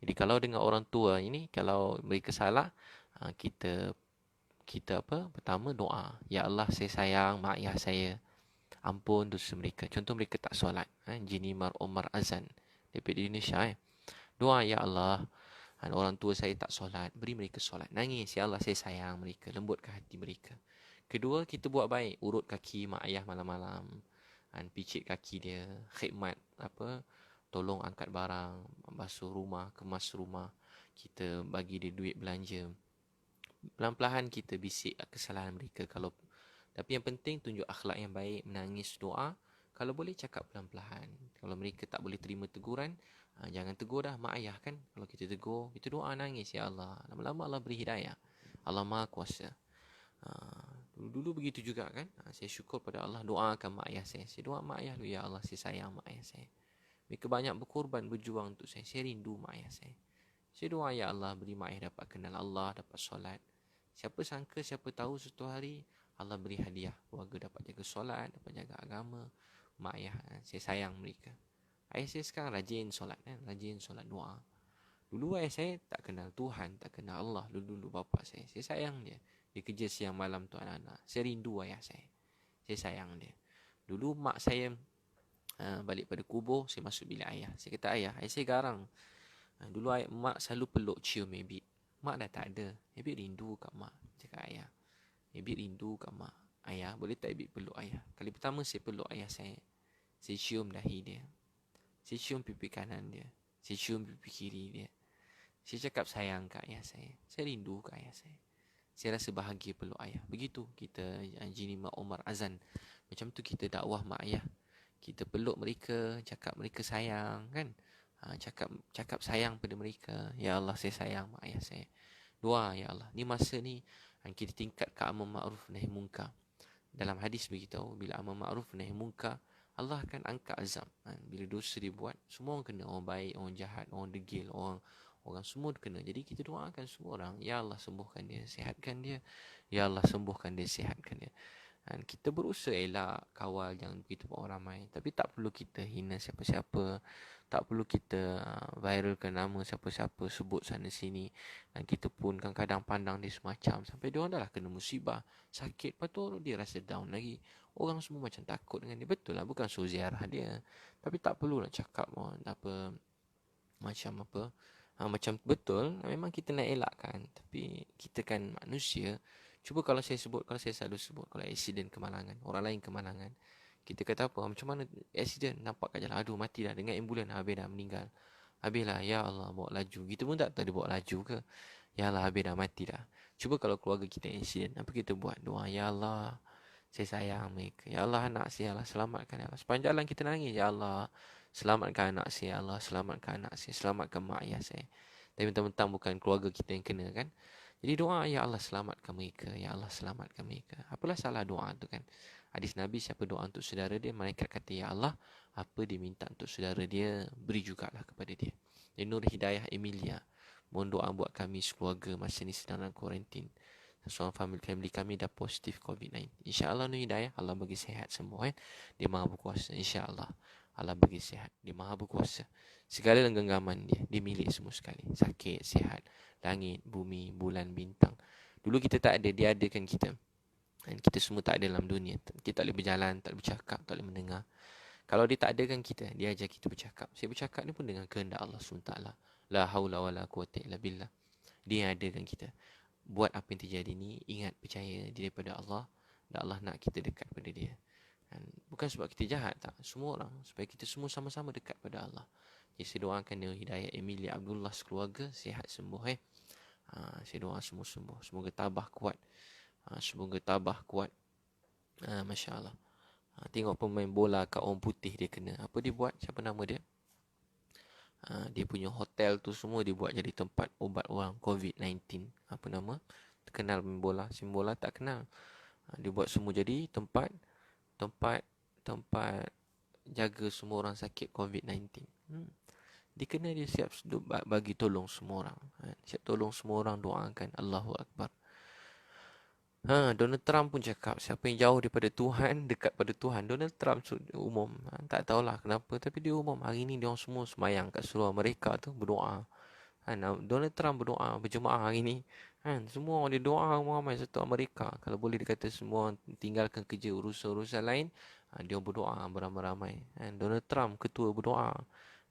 Jadi kalau dengan orang tua ini, kalau mereka salah, kita pertama doa. Ya Allah, saya sayang mak ayah saya. Ampun dosa mereka. Contoh mereka tak solat. Jinimar Omar Azan. Daripada Indonesia Doa, ya Allah, orang tua saya tak solat, beri mereka solat. Nangis, ya Allah, saya sayang mereka, lembutkan hati mereka. Kedua, kita buat baik, urut kaki mak ayah malam-malam, picit kaki dia, khidmat, tolong angkat barang, basuh rumah, kemas rumah, kita bagi dia duit belanja. Pelan-pelan kita bisik kesalahan mereka. Tapi yang penting tunjuk akhlak yang baik, menangis, doa. Kalau boleh cakap pelan-pelan. Kalau mereka tak boleh terima teguran, jangan tegur dah mak ayah kan. Kalau kita tegur, kita doa, nangis, ya Allah, lama-lama Allah beri hidayah. Allah Maha Kuasa. Dulu begitu juga kan. Saya syukur pada Allah, doakan mak ayah saya. Saya doa mak ayah dulu, ya Allah, saya sayang mak ayah saya. Mereka banyak berkorban, berjuang untuk saya. Saya rindu mak ayah saya. Saya doa, ya Allah, beri mak ayah dapat kenal Allah, dapat solat. Siapa sangka, siapa tahu suatu hari Allah beri hadiah, keluarga dapat jaga solat, dapat jaga agama. Mak ayah, saya sayang mereka. Ayah saya sekarang rajin solat kan, rajin solat doa. Dulu ayah saya tak kenal Tuhan, tak kenal Allah. Dulu bapa saya sayang dia. Dia kerja siang malam tu anak-anak. Saya rindu ayah saya sayang dia. Dulu mak saya balik pada kubur, saya masuk bilik ayah. Saya kata, ayah saya garang. Dulu mak selalu peluk cium Mebit. Mak dah tak ada. Mebit rindu kat mak. Cakap ayah, Mebit rindu kat mak. Ayah, boleh tak Mebit peluk ayah? Kali pertama saya peluk ayah saya. Saya cium dahi dia. Saya cium pipi kanan dia. Saya cium pipi kiri dia. Saya cakap sayang kat ayah saya. Saya rindu kat ayah saya. Saya rasa bahagia peluk ayah. Begitu kita Jinimar Omar Azan. Macam tu kita dakwah mak ayah. Kita peluk mereka, cakap mereka sayang kan. Cakap sayang pada mereka. Ya Allah, saya sayang mak ayah saya. Doa, ya Allah, ni masa ni kita tingkatkan amar ma'ruf nahi munkar. Dalam hadis beritahu, bila amar ma'ruf nahi munkar, Allah akan angkat azab. Bila dosa dibuat, semua orang kena. Orang baik, orang jahat, orang degil, orang semua kena. Jadi kita doakan semua orang, ya Allah, sembuhkan dia, sihatkan dia. Ya Allah, sembuhkan dia, sihatkan dia. Dan kita berusaha elak, kawal, jangan begitu orang ramai. Tapi tak perlu kita hina siapa-siapa. Tak perlu kita viralkan nama siapa-siapa, sebut sana sini. Dan kita pun kadang-kadang pandang dia semacam, sampai dia orang dah lah kena musibah, sakit, lepas tu dia rasa down lagi. Orang semua macam takut dengan dia. Betul lah, bukan suruh ziarah dia. Tapi tak perlu nak cakap macam betul, memang kita nak elakkan. Tapi kita kan manusia. Cuba kalau saya selalu sebut, kalau accident kemalangan, orang lain kemalangan, kita kata apa, macam mana accident, nampak kat jalan, aduh mati dah, dengan ambulan, habis dah meninggal, habis lah, ya Allah, bawa laju. Kita pun tak tahu dia bawa laju ke, ya Allah, habis dah, mati dah. Cuba kalau keluarga kita accident, apa kita buat? Doa, ya Allah, Saya sayang mereka. Ya Allah, anak saya, ya Allah, selamatkan. Ya Allah, sepanjang jalan kita nangis. Ya Allah, selamatkan anak saya. Ya Allah, selamatkan anak saya. Selamatkan mak ayah saya. Tapi mentang-mentang bukan keluarga kita yang kena kan. Jadi doa, ya Allah, selamatkan mereka. Ya Allah, selamatkan mereka. Apalah salah doa tu kan. Hadis Nabi, siapa doa untuk saudara dia, malaikat kata, ya Allah, apa dia minta untuk saudara dia, beri jugalah kepada dia. Jadi Nur Hidayah Emilia, mohon doa buat kami sekeluarga masa ni sedang dalam kuarantin. Seorang family kami dah positif COVID-19. InsyaAllah Nur Hidayah, Allah bagi sihat semua kan. Dia maha berkuasa. InsyaAllah Allah bagi sihat. Dia maha berkuasa. Segala genggaman dia, dia milik semua sekali. Sakit, sihat, langit, bumi, bulan, bintang. Dulu kita tak ada, dia adakan kita. Dan kita semua tak ada dalam dunia. Kita tak boleh berjalan, tak boleh bercakap, tak boleh mendengar. Kalau dia tak adakan kita, dia ajar kita bercakap. Saya bercakap ni pun dengan kehendak Allah SWT. La haula wa la quwata illa billah. Dia yang adakan kita. Buat apa yang terjadi ni, ingat, percaya dia daripada Allah. Dan Allah nak kita dekat pada dia. Dan bukan sebab kita jahat tak. Semua orang. Supaya kita semua sama-sama dekat pada Allah. Jadi saya doakan dia hidayah Emilia Abdullah sekeluarga. Sihat sembuh saya doa semua sembuh. Semoga tabah kuat. Semoga tabah kuat. Masya Allah. Tengok pemain bola kat orang putih dia kena. Apa dia buat? Siapa nama dia? Dia punya hotel tu semua dia buat jadi tempat ubat orang COVID-19. Apa nama? Terkenal main bola. Sim bola tak kenal. Dia buat semua jadi tempat tempat tempat jaga semua orang sakit COVID-19. Dia kena dia siap bagi tolong semua orang. Siap tolong semua orang, doakan Allahu Akbar. Donald Trump pun cakap siapa yang jauh daripada Tuhan dekat pada Tuhan. Donald Trump umum, tak tahulah kenapa tapi dia umum hari ni dia orang semua semayang kat seluruh Amerika tu berdoa. Donald Trump berdoa berjemaah hari ni. Semua orang dia doa ramai satu Amerika. Kalau boleh dia kata semua tinggalkan kerja urusan-urusan lain, dia berdoa beramai-ramai. Donald Trump ketua berdoa.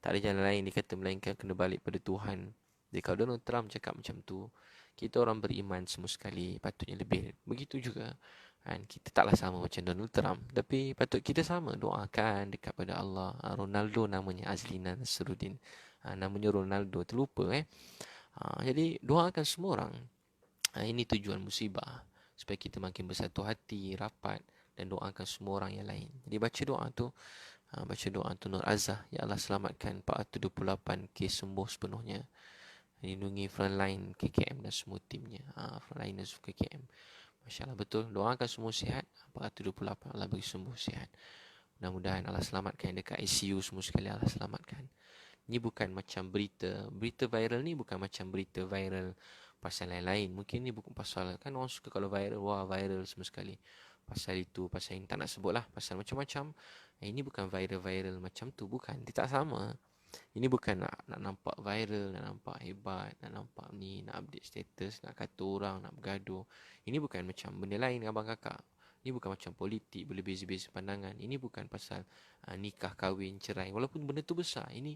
Tak ada jalan lain dia kata melainkan kena balik pada Tuhan. Jadi kalau Donald Trump cakap macam tu, kita orang beriman semua sekali patutnya lebih begitu juga. Kita taklah sama macam Donald Trump, tapi patut kita sama doakan dekat pada Allah. Ronaldo namanya Azlina Nasruddin. Namanya Ronaldo, terlupa jadi doakan semua orang. Ini tujuan musibah, supaya kita makin bersatu hati, rapat, dan doakan semua orang yang lain. Jadi baca doa tu, Nur Azah, ya Allah selamatkan 428 kes sembuh sepenuhnya. Lindungi frontline KKM dan semua timnya, frontliners KKM. Masya Allah, betul. Doakan semua sihat. 428 Allah bagi sembuh sihat. Mudah-mudahan Allah selamatkan yang dekat ICU semua sekali, Allah selamatkan. Ni bukan macam berita viral ni bukan macam berita viral pasal lain-lain. Mungkin ni bukan pasal, kan orang suka kalau viral, wah viral semua sekali. Pasal itu, pasal yang tak nak sebut lah, pasal macam-macam. Ini bukan viral-viral macam tu, bukan. Dia tak sama. Ini bukan nak nampak viral, nak nampak hebat, nak nampak ni, nak update status, nak kata orang, nak bergaduh. Ini bukan macam benda lain abang kakak. Ini bukan macam politik, boleh beza-beza pandangan. Ini bukan pasal nikah, kahwin, cerai. Walaupun benda tu besar. Ini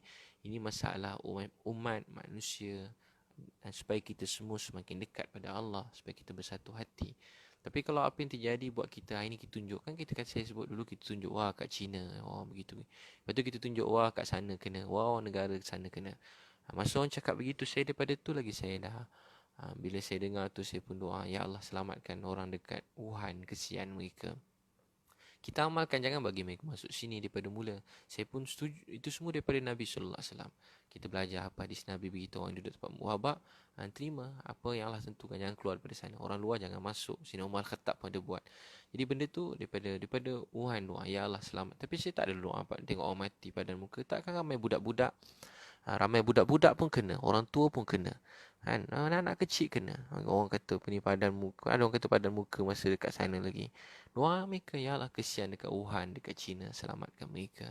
masalah umat manusia. Dan supaya kita semua semakin dekat pada Allah. Supaya kita bersatu hati. Tapi kalau apa yang terjadi buat kita, hari ni kita tunjuk. Kan kita kata saya sebut dulu, kita tunjuk, wah kat China, wah begitu. Lepas tu kita tunjuk, wah kat sana kena, wah negara sana kena. Masa orang cakap begitu, saya daripada tu lagi saya dah. Bila saya dengar tu, saya pun doa, ya Allah selamatkan orang dekat Wuhan, kesian mereka. Kita amalkan, jangan bagi mereka masuk sini daripada mula. Saya pun setuju, itu semua daripada Nabi SAW. Kita belajar apa hadis Nabi begitu orang duduk tempat muhabak, terima apa yang Allah tentukan, jangan keluar daripada sana. Orang luar jangan masuk. Sina Umar Khattab pun ada buat. Jadi benda tu daripada Wuhan doa, ya Allah selamat. Tapi saya tak ada doa tengok orang mati padan muka. Takkan ramai budak-budak. Ramai budak-budak pun kena, orang tua pun kena. Anak-anak kecil kena. Orang kata padan muka, ada orang kata padan muka masa dekat sana lagi. Doa mereka, ya Allah kesian dekat Wuhan, dekat China, selamatkan mereka.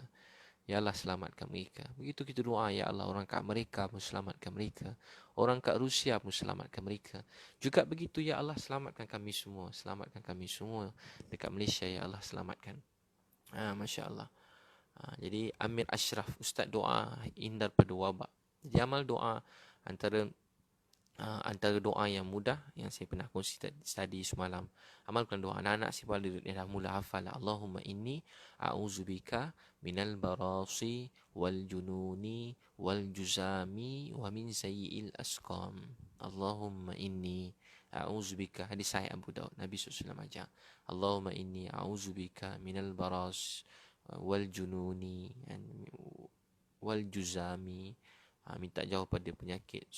Ya Allah selamatkan mereka. Begitu kita doa, ya Allah orang kat Amerika pun selamatkan mereka. Orang kat Rusia pun selamatkan mereka. Juga begitu, ya Allah selamatkan kami semua. Selamatkan kami semua dekat Malaysia, ya Allah selamatkan. Masya Allah. Jadi Amir Ashraf, Ustaz doa hindar pada wabak. Jadi amal doa antara antara doa yang mudah yang saya pernah kongsi tadi semalam. Amalkan doa anak-anak si pada dia dah mula hafal. Allahumma inni a'udzubika minal barasi wal jununi wal juzami wa min sayyi'il asqam. Allahumma inni a'udzubika, hadis sahih Abu Daud, Nabi SAW ajar. Allahumma inni a'udzubika minal baras wal jununi wal juzami. Minta jauh pada penyakit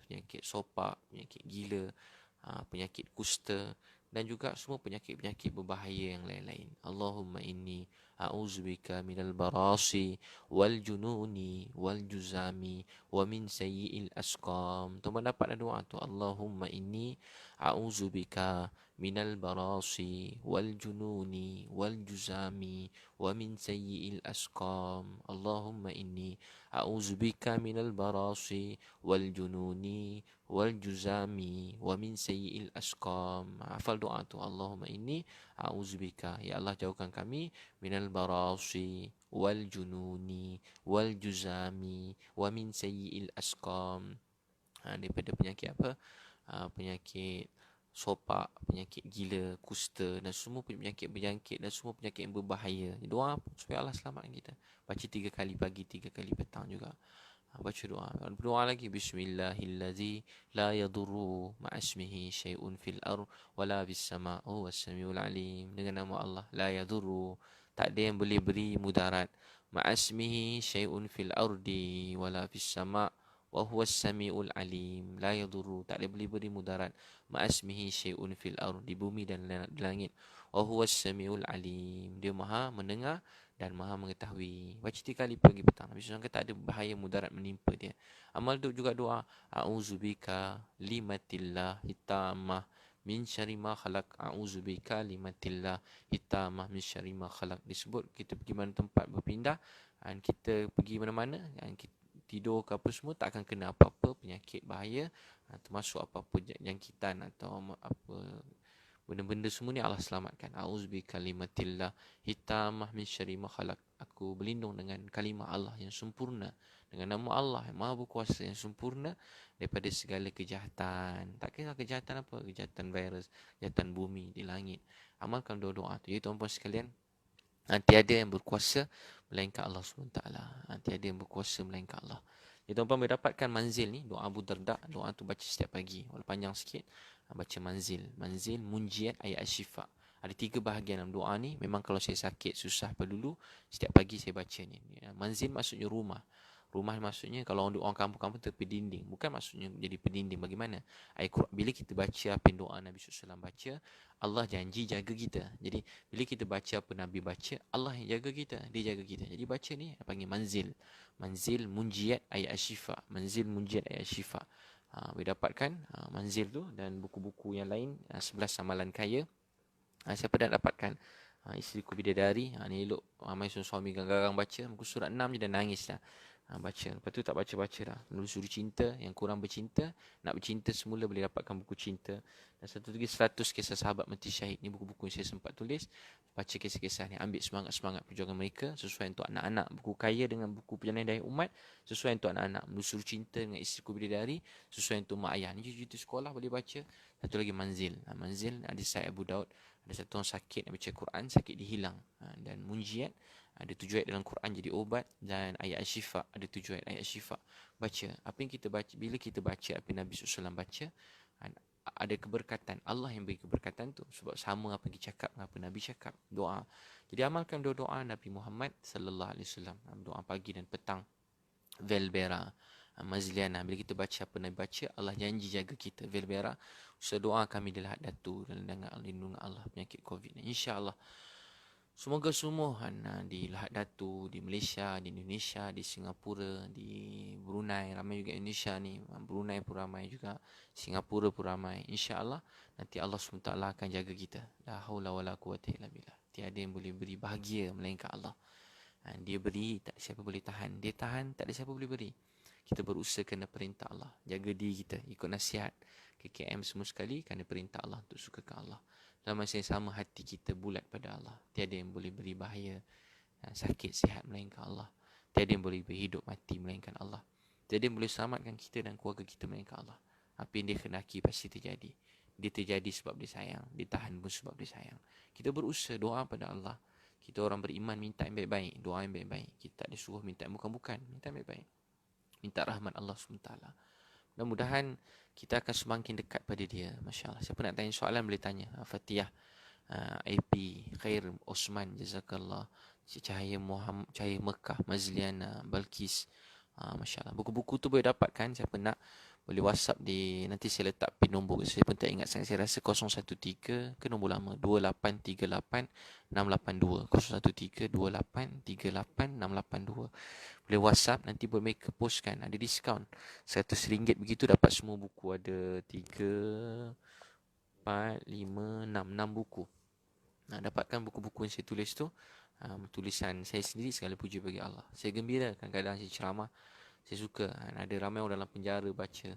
penyakit sopak, penyakit gila, penyakit kusta dan juga semua penyakit-penyakit berbahaya yang lain-lain. Allahumma inni a'udzubika minal barasi wal jununi wal juzami wa min sayyi'il asqam. Tu mendapat doa tu, Allahumma inni a'udzubika minal barasi wal jununi wal juzami wa min sayyi'il asqam. Allahumma inni a'udzubika minal barasi wal jununi wal juzami wa min sayyi'il asqam. Hafal doa tu, Allahumma inni a'udzubika, ya Allah jauhkan kami minal barasi wal jununi wal juzami wa min sayyi'il asqam. Daripada penyakit apa? Penyakit sopak, penyakit gila, kusta dan semua penyakit berjangkit dan semua penyakit yang berbahaya. Doa supaya Allah selamatkan kita. Baca 3 kali pagi, 3 kali petang juga. Baca doa. Berdoa lagi, Bismillahillazi la yadurru ma'asmihi syai'un fil ard wala bis sama' huwas samiul alim. Dengan nama Allah, la yadurru, tak ada yang boleh beri mudarat, ma'asmihi syai'un fil ardi wala bis sama' wa huwas samiul alim. La yadurru, tak ada boleh beri mudarat, ma'asmihi syai'un fil ard, di bumi dan di langit, wa huwas samiul alim, dia maha mendengar dan maha mengetahui. Baca 3 kali pagi petang. Nabi SAW kata tak ada bahaya mudarat menimpa dia. Amal tu juga doa, a'udzubika limatillah hitamah min syarri ma khalaq. A'udzubika limatillah hitamah min syarri ma khalaq. Disebut kita pergi mana tempat berpindah, dan kita pergi mana-mana, dan kita tidur ke apa semua, tak akan kena apa-apa penyakit bahaya, termasuk apa-apa jangkitan atau apa benda-benda semua ni Allah selamatkan. A'udzubika kalimatillah hitamah min syarri ma khalaq. Aku berlindung dengan kalimah Allah yang sempurna, dengan nama Allah yang maha berkuasa yang sempurna, daripada segala kejahatan. Tak kira kejahatan apa, kejahatan virus, kejahatan bumi, di langit. Amalkan doa-doa tu. Jadi tuan-tuan sekalian, tiada yang berkuasa melainkan Allah SWT. Tiada yang berkuasa melainkan Allah. Jadi tuan-tuan boleh dapatkan manzil ni, doa Abu Darda. Doa tu baca setiap pagi, walaupun panjang sikit. Baca manzil, munjiat, ayat asyifa. Ada 3 bahagian dalam doa ni. Memang kalau saya sakit, susah dulu, setiap pagi saya baca ni. Manzil maksudnya rumah. Rumah maksudnya kalau orang kampung-kampung tepi dinding. Bukan maksudnya jadi pendinding. Bagaimana? Bila kita baca apa yang doa Nabi SAW baca, Allah janji jaga kita. Jadi bila kita baca apa Nabi baca, Allah yang jaga kita. Dia jaga kita. Jadi baca ni panggil manzil. Manzil munjiat ayat asyifa. Manzil munjiat ayat asyifa. Boleh dapatkan manzil tu dan buku-buku yang lain, 11 amalan kaya. Siapa dah dapatkan Isteriku Bidadari, ni elok ramai suami garang-garang baca. Muka surat 6 je dah nangis dah. Baca. Lepas tu tak baca-baca dah. Menelusuri cinta, yang kurang bercinta, nak bercinta semula boleh dapatkan buku cinta. Dan satu lagi 100 kisah sahabat mati syahid. Ni buku-buku yang saya sempat tulis. Baca kisah-kisah ni, ambil semangat-semangat perjuangan mereka, sesuai untuk anak-anak. Buku kaya dengan buku perjalanan daya umat, sesuai untuk anak-anak. Menelusuri cinta dengan Isteriku Bidadari, sesuai untuk mak ayah. Ni cerita sekolah boleh baca. Satu lagi manzil. Manzil ada Sahih Abu Daud. Ada satu orang sakit nak baca Quran, sakit dihilang. Dan munjiat, ada 7 ayat dalam Quran jadi obat. Dan ayat syifa, ada 7 ayat syifa. Baca. Apa yang kita baca, bila kita baca apa yang Nabi SAW baca, ada keberkatan. Allah yang beri keberkatan tu. Sebab sama apa yang kita cakap dengan apa Nabi cakap. Doa. Jadi amalkan doa Nabi Muhammad SAW. Doa pagi dan petang. Velbera, Mazliana. Bila kita baca apa Nabi baca, Allah janji jaga kita. Velbera. Doa kami di lahat datu dan lindungan Allah penyakit COVID. InsyaAllah. Semoga semua di Lahad Datu, di Malaysia, di Indonesia, di Singapura, di Brunei, ramai juga Indonesia ni. Brunei pun ramai juga, Singapura pun ramai. InsyaAllah nanti Allah SWT akan jaga kita. La haula wala quwata illa billah. Tiada yang boleh beri bahagia melainkan Allah. Dia beri, tak ada siapa boleh tahan. Dia tahan, tak ada siapa boleh beri. Kita berusaha kena perintah Allah. Jaga diri kita, ikut nasihat KKM semua sekali, kerana perintah Allah untuk suka ke Allah. Dalam masa yang sama hati kita bulat pada Allah. Tiada yang boleh beri bahaya, sakit, sihat melainkan Allah. Tiada yang boleh beri hidup mati melainkan Allah. Tiada yang boleh selamatkan kita dan keluarga kita melainkan Allah. Apa yang dia kehendaki pasti terjadi. Dia terjadi sebab dia sayang. Dia tahan pun sebab dia sayang. Kita berusaha doa pada Allah. Kita orang beriman minta yang baik-baik. Doa yang baik-baik. Kita tak disuruh minta yang bukan-bukan. Minta yang baik-baik. Minta rahmat Allah SWT. Mudah-mudahan kita akan semakin dekat pada dia. Masya Allah. Siapa nak tanya soalan boleh tanya. Fatihah, AP, Khair, Osman, Jazakallah, Cahaya Muhammad, Cahaya Mekah, Mazliana, Balkis. Masya Allah. Buku-buku tu boleh dapatkan. Siapa nak boleh WhatsApp di, nanti saya letak pin nombor. Saya pun tak ingat sangat. Saya rasa 013 ke nombor lama 2838 682 013 2838 682. Boleh WhatsApp, nanti boleh make post kan. Ada diskaun RM100 begitu, dapat semua buku. Ada 3, 4, 5, 6 buku. Dapatkan buku-buku yang saya tulis tu, tulisan saya sendiri. Segala puji bagi Allah. Saya gembira kadang-kadang saya ceramah. Saya suka. Ada ramai orang dalam penjara baca.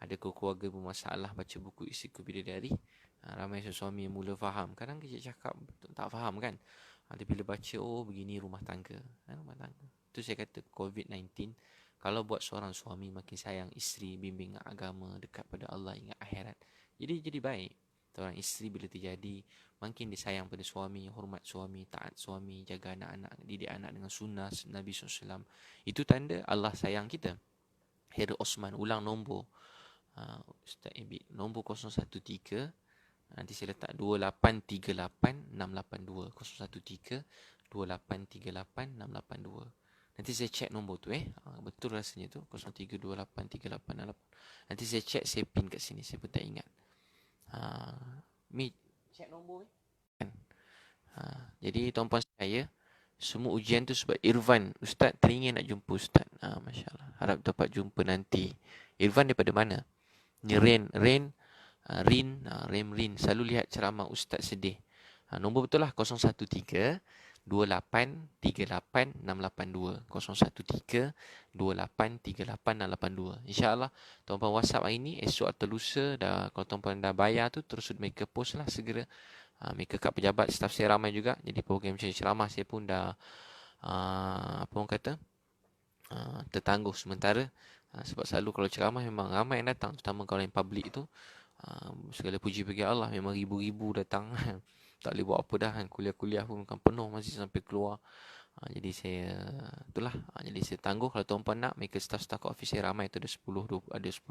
Ada keluarga bermasalah baca buku Isiku Bidadari. Ramai suami yang mula faham. Kadang kita cakap tak faham kan. Tapi bila baca, oh begini rumah tangga. Rumah tangga. Itu saya kata COVID-19. Kalau buat seorang suami makin sayang isteri, bimbing agama, dekat pada Allah, ingat akhirat. Jadi baik. Seorang isteri bila terjadi, makin disayang pada suami, hormat suami, taat suami, jaga anak-anak, didik anak dengan sunnah Nabi SAW. Itu tanda Allah sayang kita. Heri Osman, ulang nombor. Ustaz Ebit, nombor 013. Nanti saya letak 2838 682. 013 2838 682. Nanti saya check nombor tu betul rasanya tu 03283868. Nanti saya check, saya pin kat sini. Saya pun tak ingat. Check nombor jadi tuan-puan saya, semua ujian tu sebab Irfan. Ustaz teringin nak jumpa Ustaz. Masya Allah. Harap dapat jumpa nanti. Irfan daripada mana? Ni Rin. Selalu lihat ceramah Ustaz sedih. Nombor betul lah 013 2838 682. 013 2838 682. InsyaAllah tuan-puan WhatsApp hari ni, esok atau lusa dah. Kalau tuan-puan dah bayar tu, terus mereka post lah segera. Mereka kat pejabat, staf saya ramai juga. Jadi program macam ceramah saya pun dah apa orang kata, tertangguh sementara. Sebab selalu kalau ceramah memang ramai yang datang, terutama kalau yang public tu. Segala puji bagi Allah, memang ribu-ribu datang. Tak boleh buat apa dah kan. Kuliah-kuliah pun bukan penuh, masih sampai keluar. Jadi saya itulah. Jadi saya tangguh. Kalau tuan-puan nak, mereka staff-staff kat office saya ramai tu, ada 10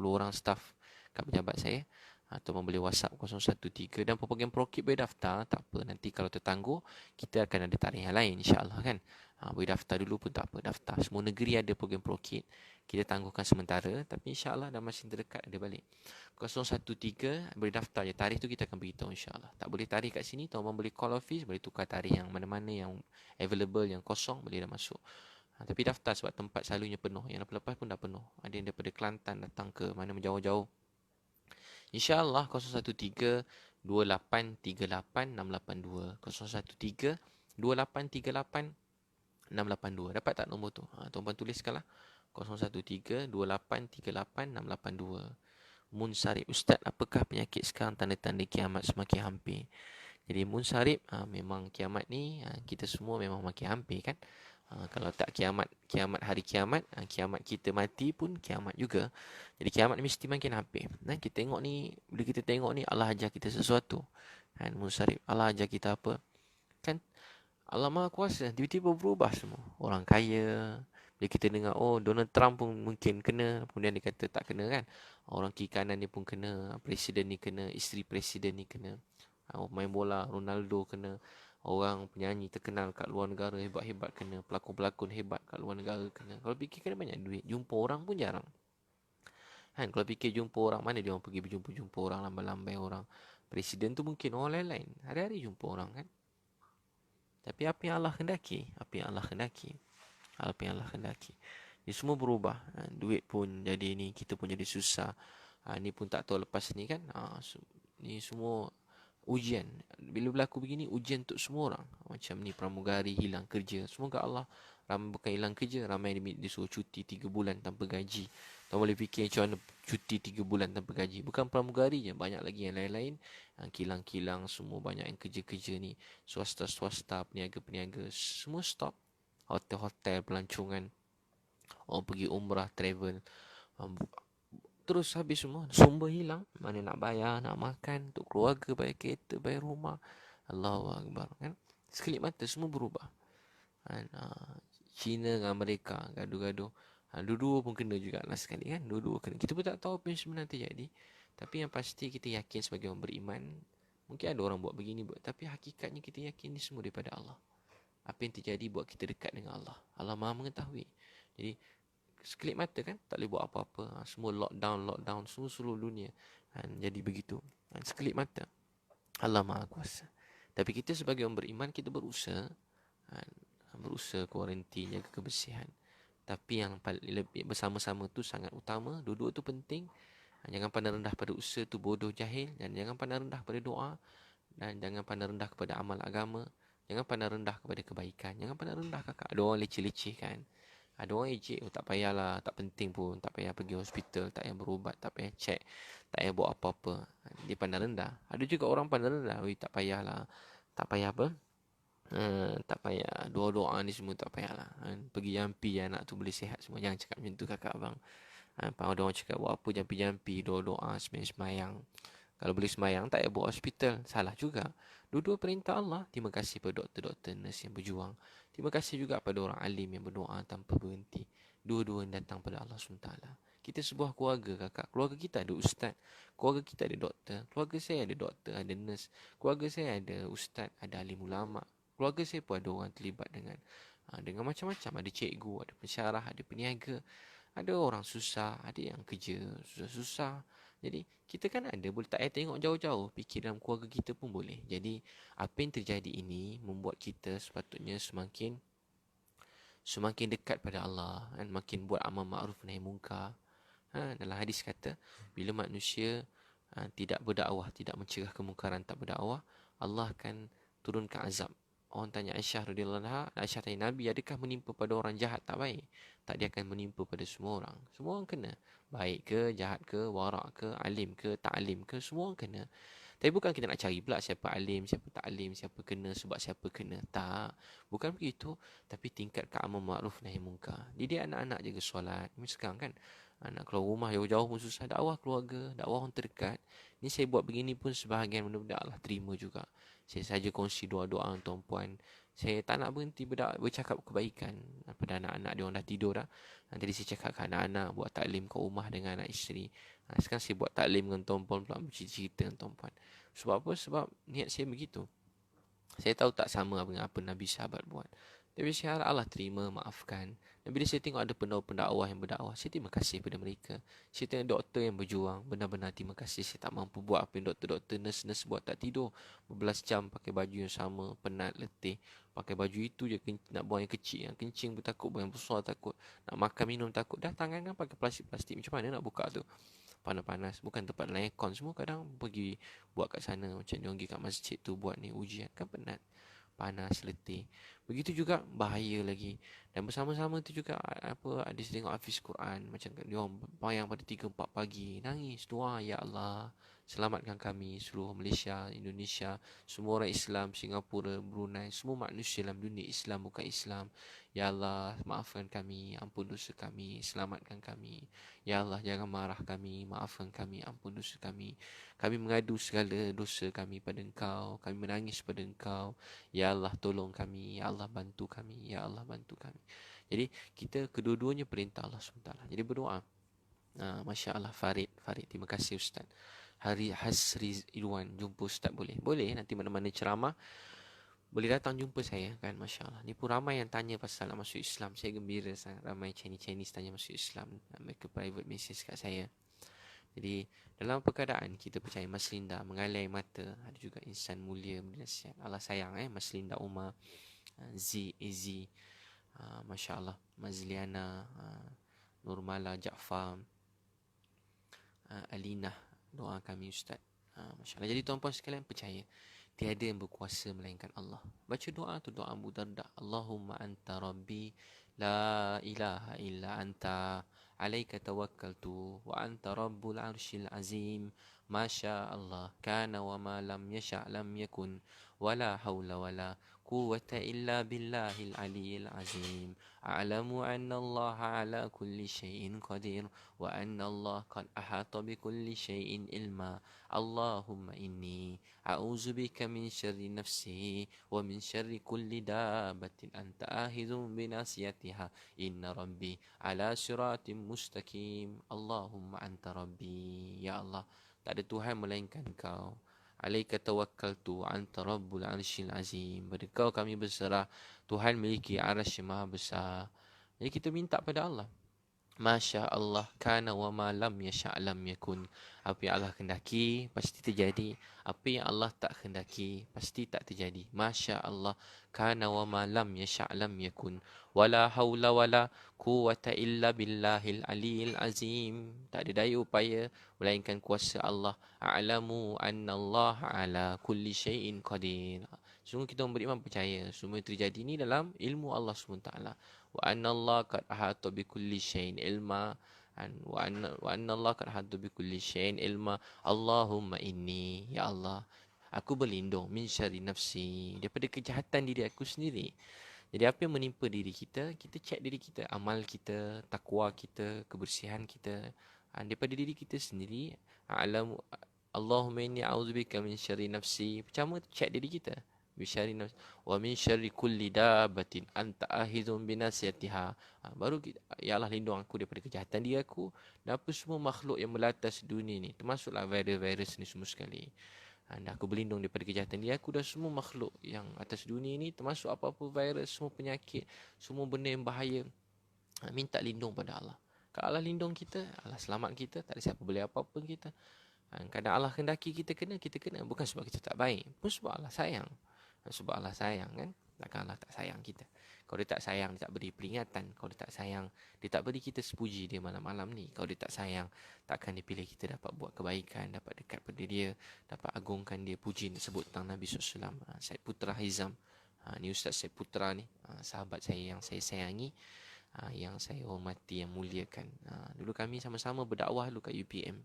orang staff kat pejabat saya. Atau boleh WhatsApp 013. Dan program ProKit boleh daftar. Tak apa, nanti kalau tertangguh, kita akan ada tarikh yang lain insyaAllah kan. Boleh daftar dulu pun tak apa, daftar. Semua negeri ada program ProKit. Kita tangguhkan sementara, tapi insyaAllah dalam masa terdekat ada balik. 013 boleh daftar je. Tarikh tu kita akan beritahu insyaAllah. Tak boleh tarikh kat sini, tuan-tuan boleh call office, boleh tukar tarikh yang mana-mana yang available, yang kosong, boleh dah masuk. Tapi daftar sebab tempat selalunya penuh. Yang lepas-lepas pun dah penuh. Ada yang daripada Kelantan datang ke mana menjauh-jauh. InsyaAllah 013 2838 682. 013 2838 682. Dapat tak nombor tu? Tuan-tuan tuliskanlah. 013 2838 682. Munsarib. Ustaz, apakah penyakit sekarang tanda-tanda kiamat semakin hampir? Jadi munsarib, memang kiamat ni kita semua memang makin hampir kan. Kalau tak kiamat hari kiamat, kiamat kita mati pun kiamat juga. Jadi kiamat ni mesti makin hampir. Dan kita tengok ni, bila kita tengok ni, Allah ajar kita sesuatu. Kan, munsarib. Allah ajar kita apa? Kan Allah Maha Kuasa, tiba-tiba berubah semua. Orang kaya, bila kita dengar, oh Donald Trump pun mungkin kena, kemudian dia kata tak kena kan. Orang kiri kanan ni pun kena, presiden ni kena, isteri presiden ni kena. Main bola, Ronaldo kena. Orang penyanyi terkenal kat luar negara hebat-hebat kena. Pelakon-pelakon hebat kat luar negara kena. Kalau fikir kena banyak duit, jumpa orang pun jarang. Kan, kalau fikir jumpa orang, mana dia orang pergi berjumpa orang, lambai-lambai orang. Presiden tu mungkin orang lain-lain. Hari-hari jumpa orang kan. Tapi apa yang Allah hendaki? Apa yang Allah hendaki? Apa yang Allah hendaki? Dia semua berubah. Duit pun jadi ni, kita pun jadi susah. Ni pun tak tahu lepas ni kan. Ni semua ujian. Bila berlaku begini, ujian untuk semua orang. Macam ni pramugari hilang kerja. Semoga Allah, ramai bukan hilang kerja, ramai disuruh cuti 3 bulan tanpa gaji. Tuan boleh fikir macam mana cuti 3 bulan tanpa gaji. Bukan pramugari je, banyak lagi yang lain-lain. Kilang-kilang semua, banyak yang kerja-kerja ni. Swasta-swasta, peniaga-peniaga, semua stop. Hotel-hotel, pelancongan, orang pergi umrah, travel. terus habis semua, sumber hilang, mana nak bayar, nak makan, untuk keluarga, bayar kereta, bayar rumah. Allahu Akbar, kan? Sekelip mata semua berubah. Kan? China dengan Amerika gaduh-gaduh. Dua-dua pun kena juga lah sekali, kan? Dua-dua kena. Kita pun tak tahu apa yang sebenarnya terjadi. Tapi yang pasti kita yakin sebagai orang beriman, mungkin ada orang buat begini, tapi hakikatnya kita yakin ini semua daripada Allah. Apa yang terjadi buat kita dekat dengan Allah. Allah Maha mengetahui. Jadi sekelip mata, kan, tak boleh buat apa-apa. Semua lockdown semua seluruh dunia. Jadi begitu. Sekelip mata. Allah Maha Kuasa. Tapi kita sebagai orang beriman, kita berusaha kuarantin, jaga kebersihan. Tapi yang lebih bersama-sama tu sangat utama. Dua-dua tu penting. Jangan pandang rendah pada usaha tu bodoh jahil. Dan jangan pandang rendah pada doa. Dan jangan pandang rendah kepada amal agama. Jangan pandang rendah kepada kebaikan. Jangan pandang rendah kakak. Ada orang leceh-leceh, kan. Ada orang ejek, tak payahlah, tak penting pun, tak payah pergi hospital, tak payah berubat, tak payah cek, tak payah buat apa-apa. Dia pandang rendah. Ada juga orang pandang rendah, tak payahlah, tak payah apa? Tak payah doa-doa ni semua, tak payahlah. Pergi jampi anak tu boleh sihat semua. Jangan cakap macam tu kakak abang. Ada orang cakap buat apa jampi-jampi, doa-doa, semayang-semayang. Kalau boleh semayang, tak payah buat hospital. Salah juga. Dua-dua perintah Allah. Terima kasih pada doktor-doktor, nurse yang berjuang. Terima kasih juga pada orang alim yang berdoa tanpa berhenti. Dua-dua yang datang pada Allah SWT. Kita sebuah keluarga, kakak. Keluarga kita ada ustaz. Keluarga kita ada doktor. Keluarga saya ada doktor, ada nurse. Keluarga saya ada ustaz, ada alim ulama. Keluarga saya pun ada orang terlibat dengan macam-macam. Ada cikgu, ada pensyarah, ada peniaga. Ada orang susah, ada yang kerja susah-susah. Jadi kita kan ada, boleh tak payah tengok jauh-jauh, fikir dalam keluarga kita pun boleh. Jadi apa yang terjadi ini membuat kita sepatutnya semakin dekat pada Allah, kan? Makin buat amal ma'ruf nahi munkar. Dalam hadis kata, bila manusia tidak berdakwah, tidak mencegah kemungkaran, tak berdakwah, Allah akan turunkan azab. Orang tanya Aisyah radhiyallahu anha, Aisyah tanya Nabi, adakah menimpa pada orang jahat tak baik? Tak, dia akan menimpa pada semua orang. Semua orang kena. Baik ke, jahat ke, warak ke, alim ke, tak alim ke, semua orang kena. Tapi bukan kita nak cari pula siapa alim, siapa tak alim, siapa kena sebab siapa kena. Tak. Bukan begitu. Tapi tingkatkan amal ma'ruf nahi munkar. Didik anak-anak jaga solat. Ini sekarang, kan, nak keluar rumah jauh-jauh pun susah. Dakwah keluarga, dakwah orang terdekat. Ini saya buat begini pun sebahagian benda-benda Allah terima juga. Saya saja kongsi doa-doa tuan-puan. Saya tak nak berhenti bercakap kebaikan pada anak-anak. Dia orang dah tidur dah. Nanti saya cakap ke anak-anak, buat taklim ke rumah dengan anak isteri. Sekarang saya buat taklim dengan tuan-puan pula, bercerita dengan tuan-puan. Sebab apa? Sebab niat saya begitu. Saya tahu tak sama dengan apa Nabi sahabat buat. Tapi saya harap Allah terima, maafkan. Dan bila saya tengok ada pendakwah yang berdakwah, saya terima kasih pada mereka. Saya tengok doktor yang berjuang, benar-benar terima kasih. Saya tak mampu buat apa yang doktor-doktor, nurse-nurse buat, tak tidur berbelas jam pakai baju yang sama, penat, letih. Pakai baju itu je, nak buang yang kecil, yang kencing pun takut, buang yang besar takut, nak makan minum takut. Dah tangan kan pakai plastik-plastik, macam mana nak buka tu? Panas-panas, bukan tempat dalam aircon. Semua kadang pergi buat kat sana, macam dia pergi kat masjid tu buat ni ujian, kan penat, panas, letih. Begitu juga bahaya lagi. Dan bersama-sama tu juga ada tengok Hafiz Quran, macam dia orang bayang pada 3-4 pagi, nangis doa, ya Allah selamatkan kami seluruh Malaysia, Indonesia, semua orang Islam, Singapura, Brunei, semua manusia dalam dunia Islam bukan Islam. Ya Allah maafkan kami, ampun dosa kami, selamatkan kami. Ya Allah jangan marah kami, maafkan kami, ampun dosa kami. Kami mengadu segala dosa kami pada Engkau, kami menangis pada Engkau. Ya Allah tolong kami, ya Allah bantu kami, ya Allah bantu kami. Jadi kita kedua-duanya perintah Allah SWT. Jadi berdoa. Masya Allah, Farid, terima kasih Ustaz. Hari Hasri Irwan, jumpa Ustaz boleh? Boleh, nanti mana-mana ceramah boleh datang jumpa saya, kan. Masya Allah, ni pun ramai yang tanya pasal nak masuk Islam. Saya gembira sangat, ramai Chinese tanya masuk Islam. Mereka private message kat saya. Jadi dalam perkataan kita percaya Mas Linda mengalai mata, ada juga insan mulia bernasihat. Allah sayang, Mas Linda Umar, Z, Masya Allah, Mazliana, Nurmala, Jaafar, Alina, doa kami Ustaz. Masya Allah. Jadi tuan-puan sekalian percaya tiada yang berkuasa melainkan Allah. Baca doa tu, doa Abu Darda. Allahumma anta rabbi لا إله إلا أنت عليك توكلت وأنت رب العرش العظيم ما شاء الله كان وما لم يشأ لم يكن ولا حول ولا قوة إلا بالله العلي العظيم أعلم أن الله على كل شيء قدير وأن الله قد أحاط بكل شيء علما اللهم إني أعوذ بك من شر نفسي ومن شر كل دابة أنت آخذ بناصيتها إن ربي على صراط مستقيم اللهم أنت ربي يا الله tak ada Tuhan melainkan Kau. Alaika tawakkaltu anta rabbul arsyil azim. Pada Kau kami berserah. Tuhan memiliki arasy maha besar. Jadi kita minta pada Allah. Masya Allah kana wa ma lam yasha' lam yakun. Apa yang Allah kehendaki pasti terjadi. Apa yang Allah tak kehendaki pasti tak terjadi. Masya Allah kana wa ma lam yasha' lam yakun. Wala haula wala quwwata illa billahil aliyil azim. Tak ada daya upaya melainkan kuasa Allah. A'lamu anna Allah ala kulli syai'in qadir. Sungguh kita beriman percaya semua yang terjadi ini dalam ilmu Allah SWT. Wa anna Allah qad ahata bi kulli syai'in ilma wa anna Allah qad ahata bi kulli syai'in ilma. Allahumma inni ya Allah aku berlindung min syarri nafsi daripada kejahatan diri aku sendiri. Jadi apa yang menimpa diri kita, kita cek diri kita, amal kita, takwa kita, kebersihan kita daripada diri kita sendiri. Alam Allahumma inni a'udzubika min syarri nafsi. Pertama cek diri kita. Bisyari nafsi wa min syarri kulli dabatin anta ahizun binasiyatiha. Baru kita, ya Allah lindung aku daripada kejahatan diri aku dan apa semua makhluk yang melatas dunia ni, termasuklah virus-virus ni semua sekali. Dan aku berlindung daripada kejahatan diri aku dan semua makhluk yang atas dunia ni, termasuk apa-apa virus, semua penyakit, semua benda yang bahaya. Minta lindung pada Allah. Kalau Allah lindung kita, Allah selamat kita, tak ada siapa boleh apa-apa kita. Kadang Allah kendaki kita kena. Bukan sebab kita tak baik, pun sebab Allah sayang. Sebab Allah sayang kan. Takkan Allah tak sayang kita. Kalau dia tak sayang, dia tak beri peringatan. Kalau dia tak sayang, dia tak beri kita sepuji dia malam-malam ni. Kalau dia tak sayang, takkan dia pilih kita dapat buat kebaikan, dapat dekat pada dia, dapat agungkan dia, puji sebut tentang Nabi SAW. Syed Putra Hizam, ni Ustaz Syed Putra ni, sahabat saya yang saya sayangi, yang saya hormati, yang muliakan. Dulu kami sama-sama berdakwah dulu kat UPM.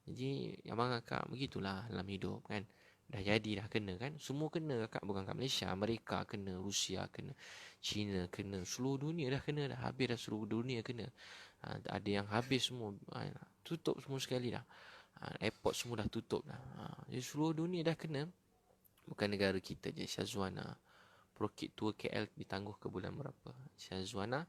Jadi abang akak begitulah dalam hidup kan. Dah jadi dah kena kan. Semua kena akak, bukan kat Malaysia, Amerika kena, Rusia kena, China kena, seluruh dunia dah kena dah. Habis dah seluruh dunia kena. Ada yang habis semua, tutup semua sekali dah. Airport semua dah tutup dah. Jadi seluruh dunia dah kena. Bukan negara kita je. Syazwana Prokit tour KL ditangguh ke bulan berapa. Syazwana,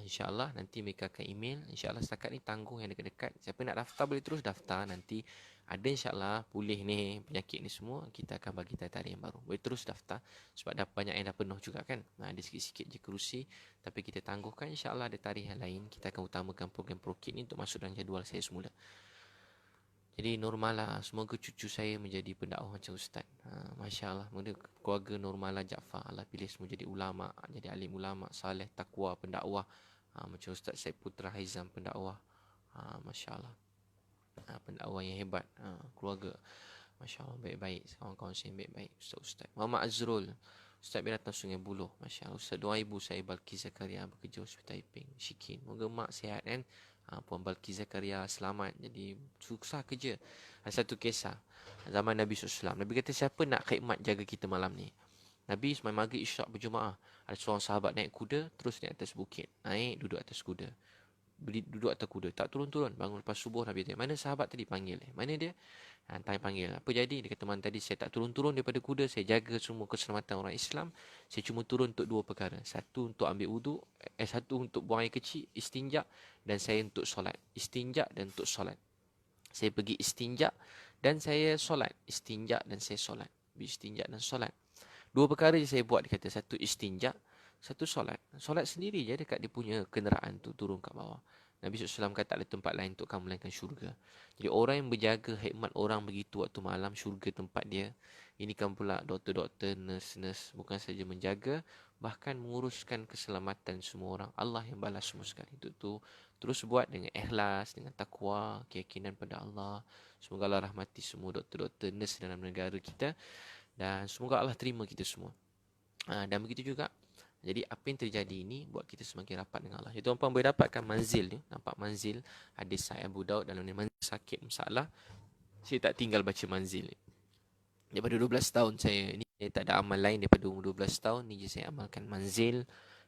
InsyaAllah nanti mereka akan email. InsyaAllah setakat ni tangguh yang dekat-dekat. Siapa nak daftar boleh terus daftar. Nanti ada insyaAllah pulih ni penyakit ni semua, kita akan bagi tarikh yang baru. Boleh terus daftar sebab dah banyak yang dah penuh juga kan. Ada sikit-sikit je kerusi, tapi kita tangguhkan. InsyaAllah ada tarikh yang lain. Kita akan utamakan program Prokit ni untuk masuk dalam jadual saya semula. Jadi normal lah. Semoga cucu saya menjadi pendakwah macam Ustaz. Masya Allah. Keluarga Nurmala Jaafar. Allah pilih semua jadi ulama', jadi alim ulama', saleh, takwa, pendakwah. Macam Ustaz Syed Putra Hizam, pendakwah. Masya Allah. Pendakwah yang hebat. Keluarga, Masya Allah, baik-baik. Kawan-kawan saya baik-baik. Ustaz Muhammad Azrul, Ustaz Binatang Sungai Buloh, Masya Allah. Ustaz doa ibu saya Balki Zakaria bekerja Hospital Taiping, Shikin. Moga mak sihat kan. Puan Balki Zakaria selamat. Jadi susah kerja. Ada satu kisah zaman Nabi SAW. Nabi kata, siapa nak khidmat jaga kita malam ni? Nabi semai maghrib isyak berjemaah. Ada seorang sahabat naik kuda, terus naik atas bukit. Naik, duduk atas kuda. Duduk atas kuda, tak turun-turun. Bangun lepas subuh, Nabi tanya, mana sahabat tadi? Panggil dia. Mana dia? Tanya panggil. Apa jadi? Dia kata, tadi saya tak turun-turun daripada kuda. Saya jaga semua keselamatan orang Islam. Saya cuma turun untuk dua perkara. Satu untuk ambil wuduk. Satu untuk buang air kecil, istinja. Dan saya untuk solat. Istinja dan untuk solat. Saya pergi istinja dan saya solat. Istinja dan saya solat. Istinja dan solat. Dua perkara je saya buat. Dia kata, satu istinja, satu solat. Solat sendiri je dekat dia punya kenderaan tu, turun kat bawah. Nabi SAW kata, tak ada tempat lain untuk kamu melainkan syurga. Jadi orang yang berjaga khidmat orang begitu waktu malam, syurga tempat dia. Ini kan pula doktor-doktor, nurse-nurse, bukan saja menjaga, bahkan menguruskan keselamatan semua orang. Allah yang balas semua sekali. Itu tu terus buat dengan ikhlas, dengan takwa, keyakinan pada Allah. Semoga Allah rahmati semua doktor-doktor, nurse dalam negara kita. Dan semoga Allah terima kita semua. Dan begitu juga Jadi apa yang terjadi ini buat kita semakin rapat dengan Allah. Jadi tuan-tuan boleh dapatkan manzil ni. Nampak manzil. Hadis Sahih Abu Daud dalam ni, manzil sakit masalah. Saya tak tinggal baca manzil ni. Daripada 12 tahun saya ni, saya tak ada amal lain daripada umur 12 tahun ni je saya amalkan manzil.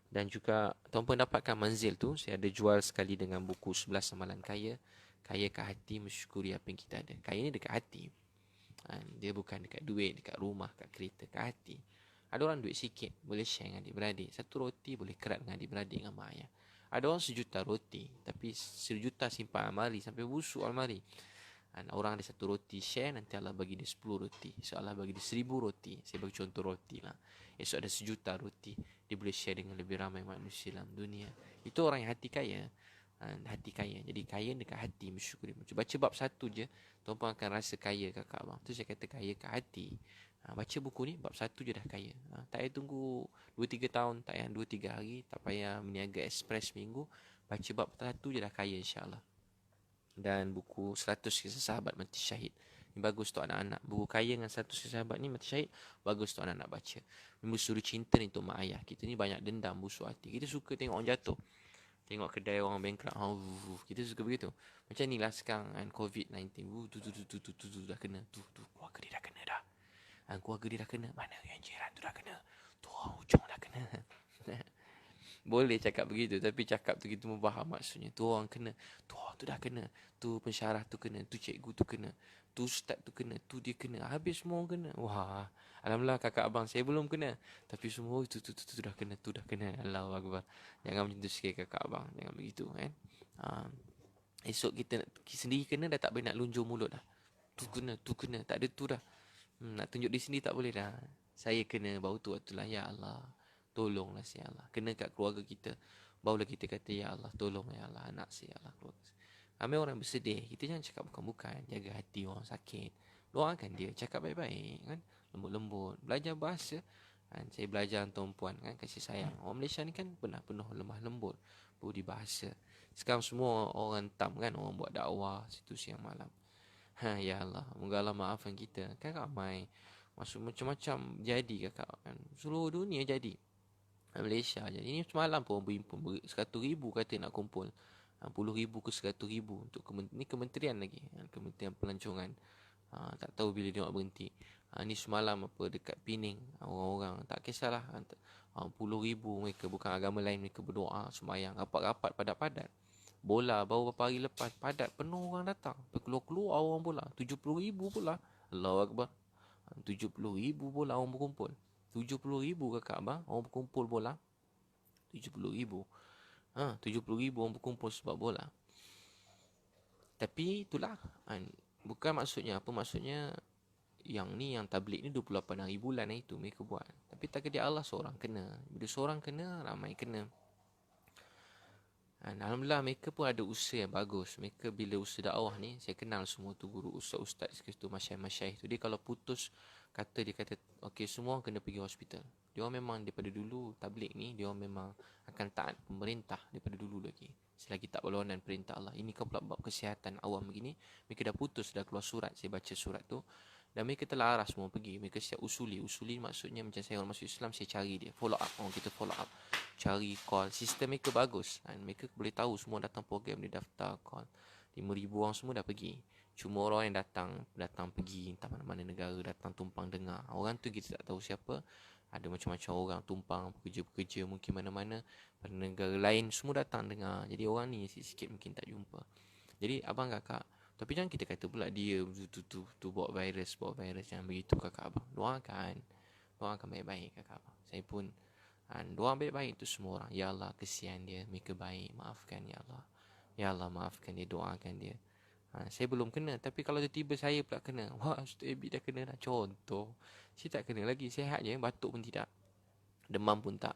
Dan juga tuan-tuan dapatkan manzil tu, saya ada jual sekali dengan buku 11 Amalan Kaya. Kaya kat hati, mensyukuri apa yang kita ada. Kaya ni dekat hati. Dia bukan dekat duit, dekat rumah, kat kereta, kat hati. Ada orang duit sikit, boleh share dengan adik-beradik. Satu roti boleh kerat dengan adik-beradik, dengan mak ayah. Ada orang sejuta roti, tapi sejuta simpan almari sampai busuk almari. Orang ada satu roti share, nanti Allah bagi dia 10 roti. Esok Allah bagi dia 1000 roti. Saya bagi contoh roti lah. Esok ada sejuta roti, dia boleh share dengan lebih ramai manusia dalam dunia. Itu orang yang hati kaya. Hati kaya. Jadi kaya dekat hati, mensyukuri. Baca bab 1 je, tuan-tuan akan rasa kaya kakak abang. Tu saya kata kaya kat hati. Baca buku ni, bab 1 je dah kaya. Tak payah tunggu 2-3 tahun, tak payah 2-3 hari, tak payah meniaga ekspres minggu. Baca bab 1 je dah kaya, insyaAllah. Dan buku 100 kisah sahabat mati syahid, ni bagus untuk anak-anak. Buku kaya dengan 100 kisah sahabat ni mati syahid, bagus untuk anak-anak baca. Memang suruh cinta ni untuk mak ayah. Kita ni banyak dendam, busuk hati. Kita suka tengok orang jatuh, tengok kedai orang bankrupt. Kita suka begitu. Macam ni lah sekarang kan, COVID-19. Tu dah kena. Tu keluarga dia dah kena dah. Keluarga dia dah kena. Mana yang jiran tu dah kena. Tu orang hujung dah kena. Boleh cakap begitu, tapi cakap tu kita faham maksudnya. Tu orang kena, tu orang tu dah kena, tu pensyarah tu kena, tu cikgu tu kena, tu ustaz tu kena, tu dia kena. Habis semua orang kena. Wah, alhamdulillah kakak abang saya belum kena, tapi semua tu dah kena, tu dah kena. Allahu akbar. Jangan macam tu sikit kakak abang, jangan begitu kan. Esok kita sendiri kena dah tak boleh nak lunjur mulut dah. Tu kena, tak ada tu dah. Nak tunjuk di sini tak boleh dah. Saya kena, baru tu waktu lah, ya Allah, tolonglah ya Allah. Kena kat keluarga kita, barulah kita kata ya Allah, tolong ya Allah anak saya, ya Allah keluarga saya. Ramai orang bersedih, kita jangan cakap bukan-bukan. Jaga hati orang sakit, doakan dia, cakap baik-baik kan, lembut-lembut, belajar bahasa kan. Saya belajar tuan-puan kan, kasih sayang. Orang Malaysia ni kan pernah penuh lemah lembut, budi bahasa. Sekarang semua orang tam kan, orang buat dakwah situ siang malam. Ya Allah, moga Allah maafkan kita. Kan ramai masuk macam-macam jadi kakak kan, seluruh dunia jadi. Malaysia je. Ini semalam pun berhimpun 100,000 kata nak kumpul. 10,000 ke 100,000 untuk ni kementerian lagi. Kementerian Pelancongan. Tak tahu bila dia nak berhenti. Ni semalam apa dekat Pening. Orang-orang tak kisahlah. 10,000 mereka bukan agama lain, mereka berdoa, sembahyang, rapat-rapat padat-padat. Bola baru beberapa hari lepas padat, penuh orang datang. Keluar-keluar orang bola. 70,000 pula. Allahu Akbar. 70,000 bola orang berkumpul. 70,000 kakak abang orang berkumpul bola. 70,000. 70,000 orang berkumpul sebab bola. Tapi itulah bukan maksudnya apa, maksudnya yang ni, yang tabligh ni 28 hari bulan itu mereka buat. Tapi takdir Allah seorang kena. Bila seorang kena, ramai kena. Alhamdulillah mereka pun ada usaha yang bagus. Mereka bila usaha dakwah ni, saya kenal semua tu guru ustaz-ustaz situ, masyayikh-masyayikh tu. Dia kalau putus dia kata okey, semua kena pergi hospital. Dia orang memang daripada dulu tabligh ni, dia orang memang akan taat pemerintah daripada dulu lagi. Selagi tak berlawanan perintah Allah. Ini kau pula bab kesihatan awam begini, mereka dah putus, dah keluar surat. Saya baca surat tu. Dan mereka telah arah semua pergi. Mereka siap usuli. Usuli maksudnya macam saya orang masuk Islam, saya cari dia, follow up. Kita follow up, cari call. Sistem mereka bagus. Mereka boleh tahu semua datang program, dia daftar call. 5,000 orang semua dah pergi. Cuma orang yang datang pergi entah mana-mana negara, datang tumpang dengar. Orang tu kita tak tahu siapa. Ada macam-macam orang tumpang, pekerja-pekerja mungkin mana-mana pada negara lain, semua datang dengar. Jadi orang ni sikit-sikit mungkin tak jumpa. Jadi abang kakak, tapi jangan kita kata pula dia tu bawa virus. Jangan begitu kakak abang. Doakan baik-baik kakak abang. Saya pun doa baik-baik tu semua orang. Ya Allah, kesian dia, mereka baik, maafkan ya Allah. Ya Allah, maafkan dia, doakan dia. Saya belum kena, tapi kalau tiba-tiba saya pula kena, wah, Ustaz Abi dah kena dah. Contoh, saya tak kena lagi, sihat je, batuk pun tidak, demam pun tak,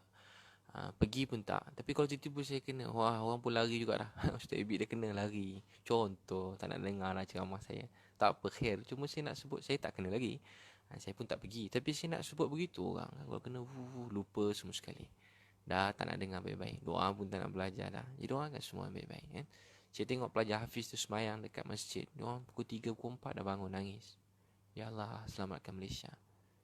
pergi pun tak. Tapi kalau tiba-tiba saya kena, wah, orang pun lari juga dah. Ustaz Abi dah kena, lari. Contoh, tak nak dengar lah ceramah saya. Tak apa, khair. Cuma saya nak sebut, saya tak kena lagi. Saya pun tak pergi. Tapi saya nak sebut begitu orang. Kalau kena, lupa semua sekali. Dah tak nak dengar baik-baik. Doa pun tak nak belajar dah. Jadi doakan semua baik-baik kan. Saya tengok pelajar Hafiz tu semayang dekat masjid. Diorang pukul 3, pukul 4 dah bangun nangis. Ya Allah, selamatkan Malaysia.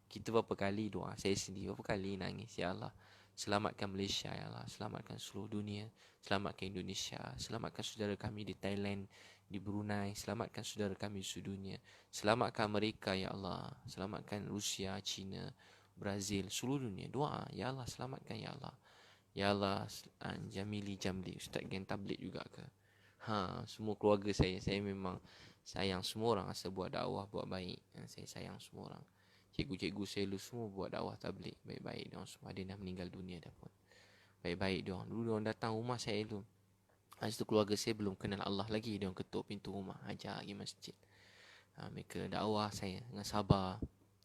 Kita berapa kali doa, saya sendiri berapa kali nangis. Ya Allah, Selamatkan Malaysia ya Allah, selamatkan seluruh dunia, selamatkan Indonesia, selamatkan saudara kami di Thailand, di Brunei, selamatkan saudara kami di seluruh dunia, selamatkan Amerika ya Allah, selamatkan Rusia, China, Brazil, seluruh dunia. Doa ya Allah, selamatkan ya Allah. Ya Allah, Jamili Jamli, Ustaz geng tabligh juga ke? Semua keluarga saya memang sayang semua orang asal buat dakwah, buat baik. Saya sayang semua orang. Cikgu-cikgu saya lu semua buat dakwah tabligh baik-baik. Diorang semua ada dah meninggal dunia dah pun. Baik-baik diorang. Dulu diorang datang rumah saya dulu. Masa tu keluarga saya belum kenal Allah lagi. Diorang ketuk pintu rumah, ajak pergi masjid. Mereka dakwah saya dengan sabar.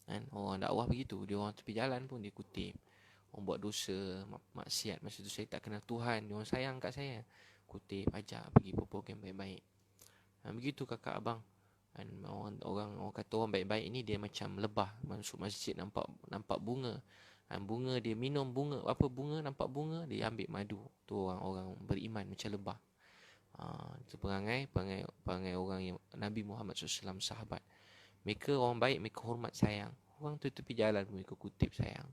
Kan? Orang dakwah begitu. Diorang tepi jalan pun dia kutip. Orang buat dosa, maksiat. Masa tu saya tak kenal Tuhan. Diorang sayang kat saya. Kutip, ajak pergi program baik-baik. Begitu kakak abang. Orang kata orang baik-baik ni dia macam lebah masuk masjid nampak bunga. Bunga dia minum bunga, apa bunga, nampak bunga dia ambil madu. Tu orang beriman macam lebah. Itu perangai orang yang Nabi Muhammad SAW sahabat. Mereka orang baik, mereka hormat sayang. Orang tu tepi jalan mereka kutip sayang.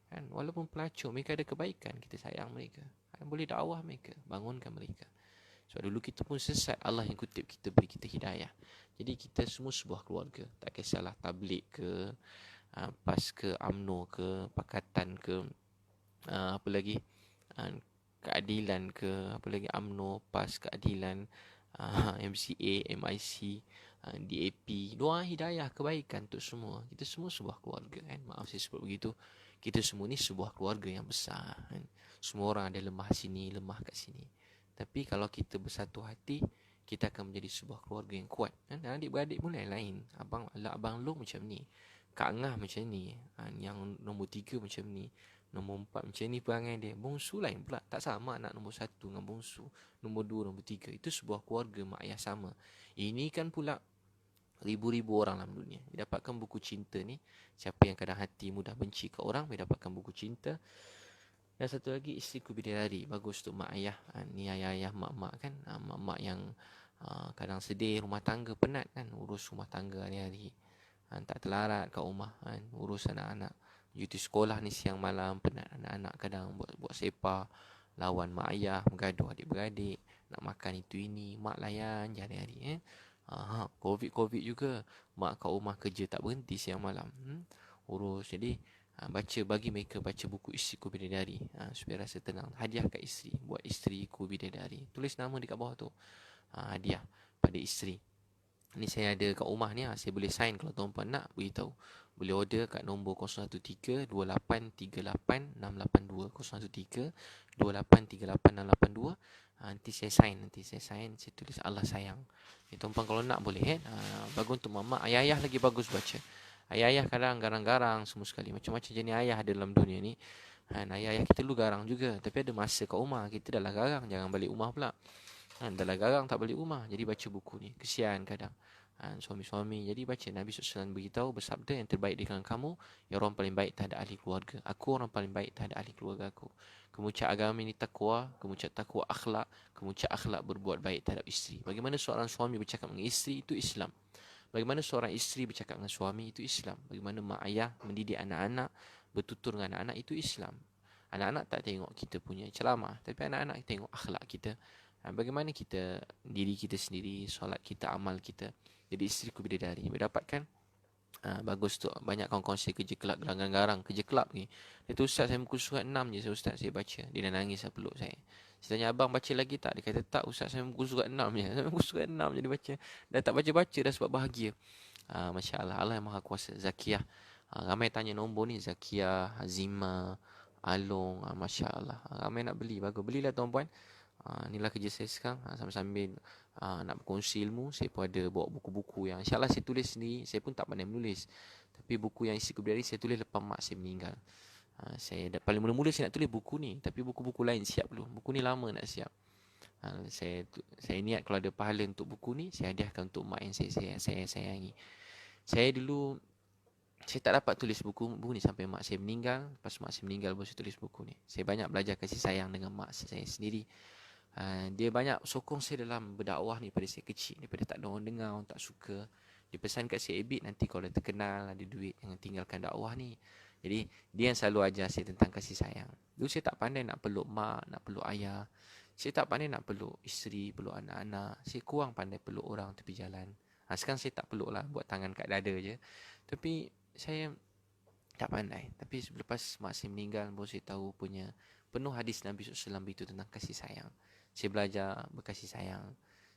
Kan walaupun pelacur mereka ada kebaikan, kita sayang mereka. Boleh dakwah mereka, bangunkan mereka. Sebab dulu kita pun sesat, Allah yang kutip kita, beri kita hidayah. Jadi kita semua sebuah keluarga. Tak kisahlah tabligh ke, PAS ke, UMNO ke, Pakatan ke, apa lagi, keadilan ke, apa lagi, UMNO, PAS, keadilan, MCA, MIC, DAP. Doa hidayah, kebaikan untuk semua. Kita semua sebuah keluarga kan. Maaf saya sebut begitu. Kita semua ni sebuah keluarga yang besar kan. Semua orang ada lemah sini, lemah kat sini. Tapi kalau kita bersatu hati, kita akan menjadi sebuah keluarga yang kuat. Dan adik-beradik pun lain-lain. Abang Long macam ni, Kak Ngah macam ni, yang nombor 3 macam ni, nombor 4 macam ni perangai dia. Bongsu lain pula. Tak sama anak nombor 1 dengan bongsu, nombor 2, nombor 3. Itu sebuah keluarga mak ayah sama. Ini kan pula ribu-ribu orang dalam dunia. Dia dapatkan buku cinta ni. Siapa yang kadang hati mudah benci ke orang, dia dapatkan buku cinta. Dan satu lagi, Istriku Bidadari. Bagus untuk mak ayah. Ni ayah-ayah, mak-mak kan. Mak-mak yang kadang sedih, rumah tangga, penat kan. Urus rumah tangga hari-hari. Tak terlarat kat rumah kan. Urus anak-anak. Cuti sekolah ni siang malam, penat. Anak-anak kadang buat sepa. Lawan mak ayah, bergaduh adik-beradik. Nak makan itu ini. Mak layan je hari-hari. Covid juga. Mak kat rumah kerja tak berhenti siang malam. Urus. Jadi bagi mereka baca buku Istriku Bidadari, supaya rasa tenang. Hadiah kat isteri, buat Istriku Bidadari, tulis nama dekat bawah tu, hadiah pada isteri. Ni saya ada kat rumah ni, saya boleh sign kalau tuan-puan nak, beritahu. Boleh order kat nombor 013-2838-682, 013-2838-682. Nanti saya sign, saya tulis Allah sayang. Tuan-puan kalau nak boleh bagus untuk mama. Ayah-ayah lagi bagus baca. Ayah-ayah kadang garang-garang semua sekali. Macam-macam jenis ayah ada dalam dunia ni. Ayah-ayah kita dulu garang juga. Tapi ada masa kat rumah kita dah lah garang, jangan balik rumah pula. Dah lah garang tak balik rumah. Jadi baca buku ni. Kesian kadang suami-suami. Jadi baca. Nabi SAW beritahu, bersabda, yang terbaik di kalangan kamu yang orang paling baik terhadap ahli keluarga. Aku orang paling baik terhadap ahli keluarga aku. Kemuncak agama ini takwa, kemuncak takwa akhlak, kemuncak akhlak berbuat baik terhadap isteri. Bagaimana seorang suami bercakap dengan isteri, itu Islam. Bagaimana seorang isteri bercakap dengan suami, itu Islam. Bagaimana mak ayah mendidik anak-anak, bertutur dengan anak-anak, itu Islam. Anak-anak tak tengok kita punya ceramah, tapi anak-anak tengok akhlak kita. Bagaimana kita, diri kita sendiri, solat kita, amal kita. Jadi Istriku Bidadari berdapatkan bagus tu. Banyak kawan-kawan saya kerja kelab, garang-garang kerja kelab ni. Dia tu, Ustaz saya muka surat 6 je, Ustaz saya baca. Dia dah nangis lah peluk saya. Saya tanya, abang baca lagi tak? Dia kata tak Ustaz, saya muka surat 6 je. Saya muka surat 6 je dia baca. Dah tak baca-baca dah sebab bahagia. Masya Allah, Allah yang maha kuasa. Zakiyah, ramai tanya nombor ni. Zakiyah, Hazimah, Along, Masya Allah. Ramai nak beli, bagus. Belilah tuan-puan. Inilah kerja saya sekarang. Sambil-sambil nak berkongsi ilmu, saya pun ada bawa buku-buku yang insyaAllah saya tulis sendiri. Saya pun tak pandai menulis, tapi buku yang Istriku Bidadari saya tulis lepas mak saya meninggal. Paling mula-mula saya nak tulis buku ni, tapi buku-buku lain siap dulu. Buku ni lama nak siap. Saya niat kalau ada pahala untuk buku ni, saya hadiahkan untuk mak yang saya sayangi. Saya dulu saya tak dapat tulis buku ni sampai mak saya meninggal. Lepas mak saya meninggal baru saya tulis buku ni. Saya banyak belajar kasih sayang dengan mak saya sendiri. Dia banyak sokong saya dalam berdakwah ni pada saya kecil. Daripada tak ada orang dengar, orang tak suka. Dia pesan kat saya, Ebit, nanti kalau dah terkenal, ada duit, jangan tinggalkan dakwah ni. Jadi dia yang selalu ajar saya tentang kasih sayang. Dulu saya tak pandai nak peluk mak, nak peluk ayah. Saya tak pandai nak peluk isteri, peluk anak-anak. Saya kurang pandai peluk orang tepi jalan. Sekarang saya tak peluk lah, buat tangan kat dada je. Tapi saya tak pandai. Tapi lepas mak saya meninggal, baru saya tahu punya penuh hadis Nabi SAW itu tentang kasih sayang. Saya belajar berkasih sayang.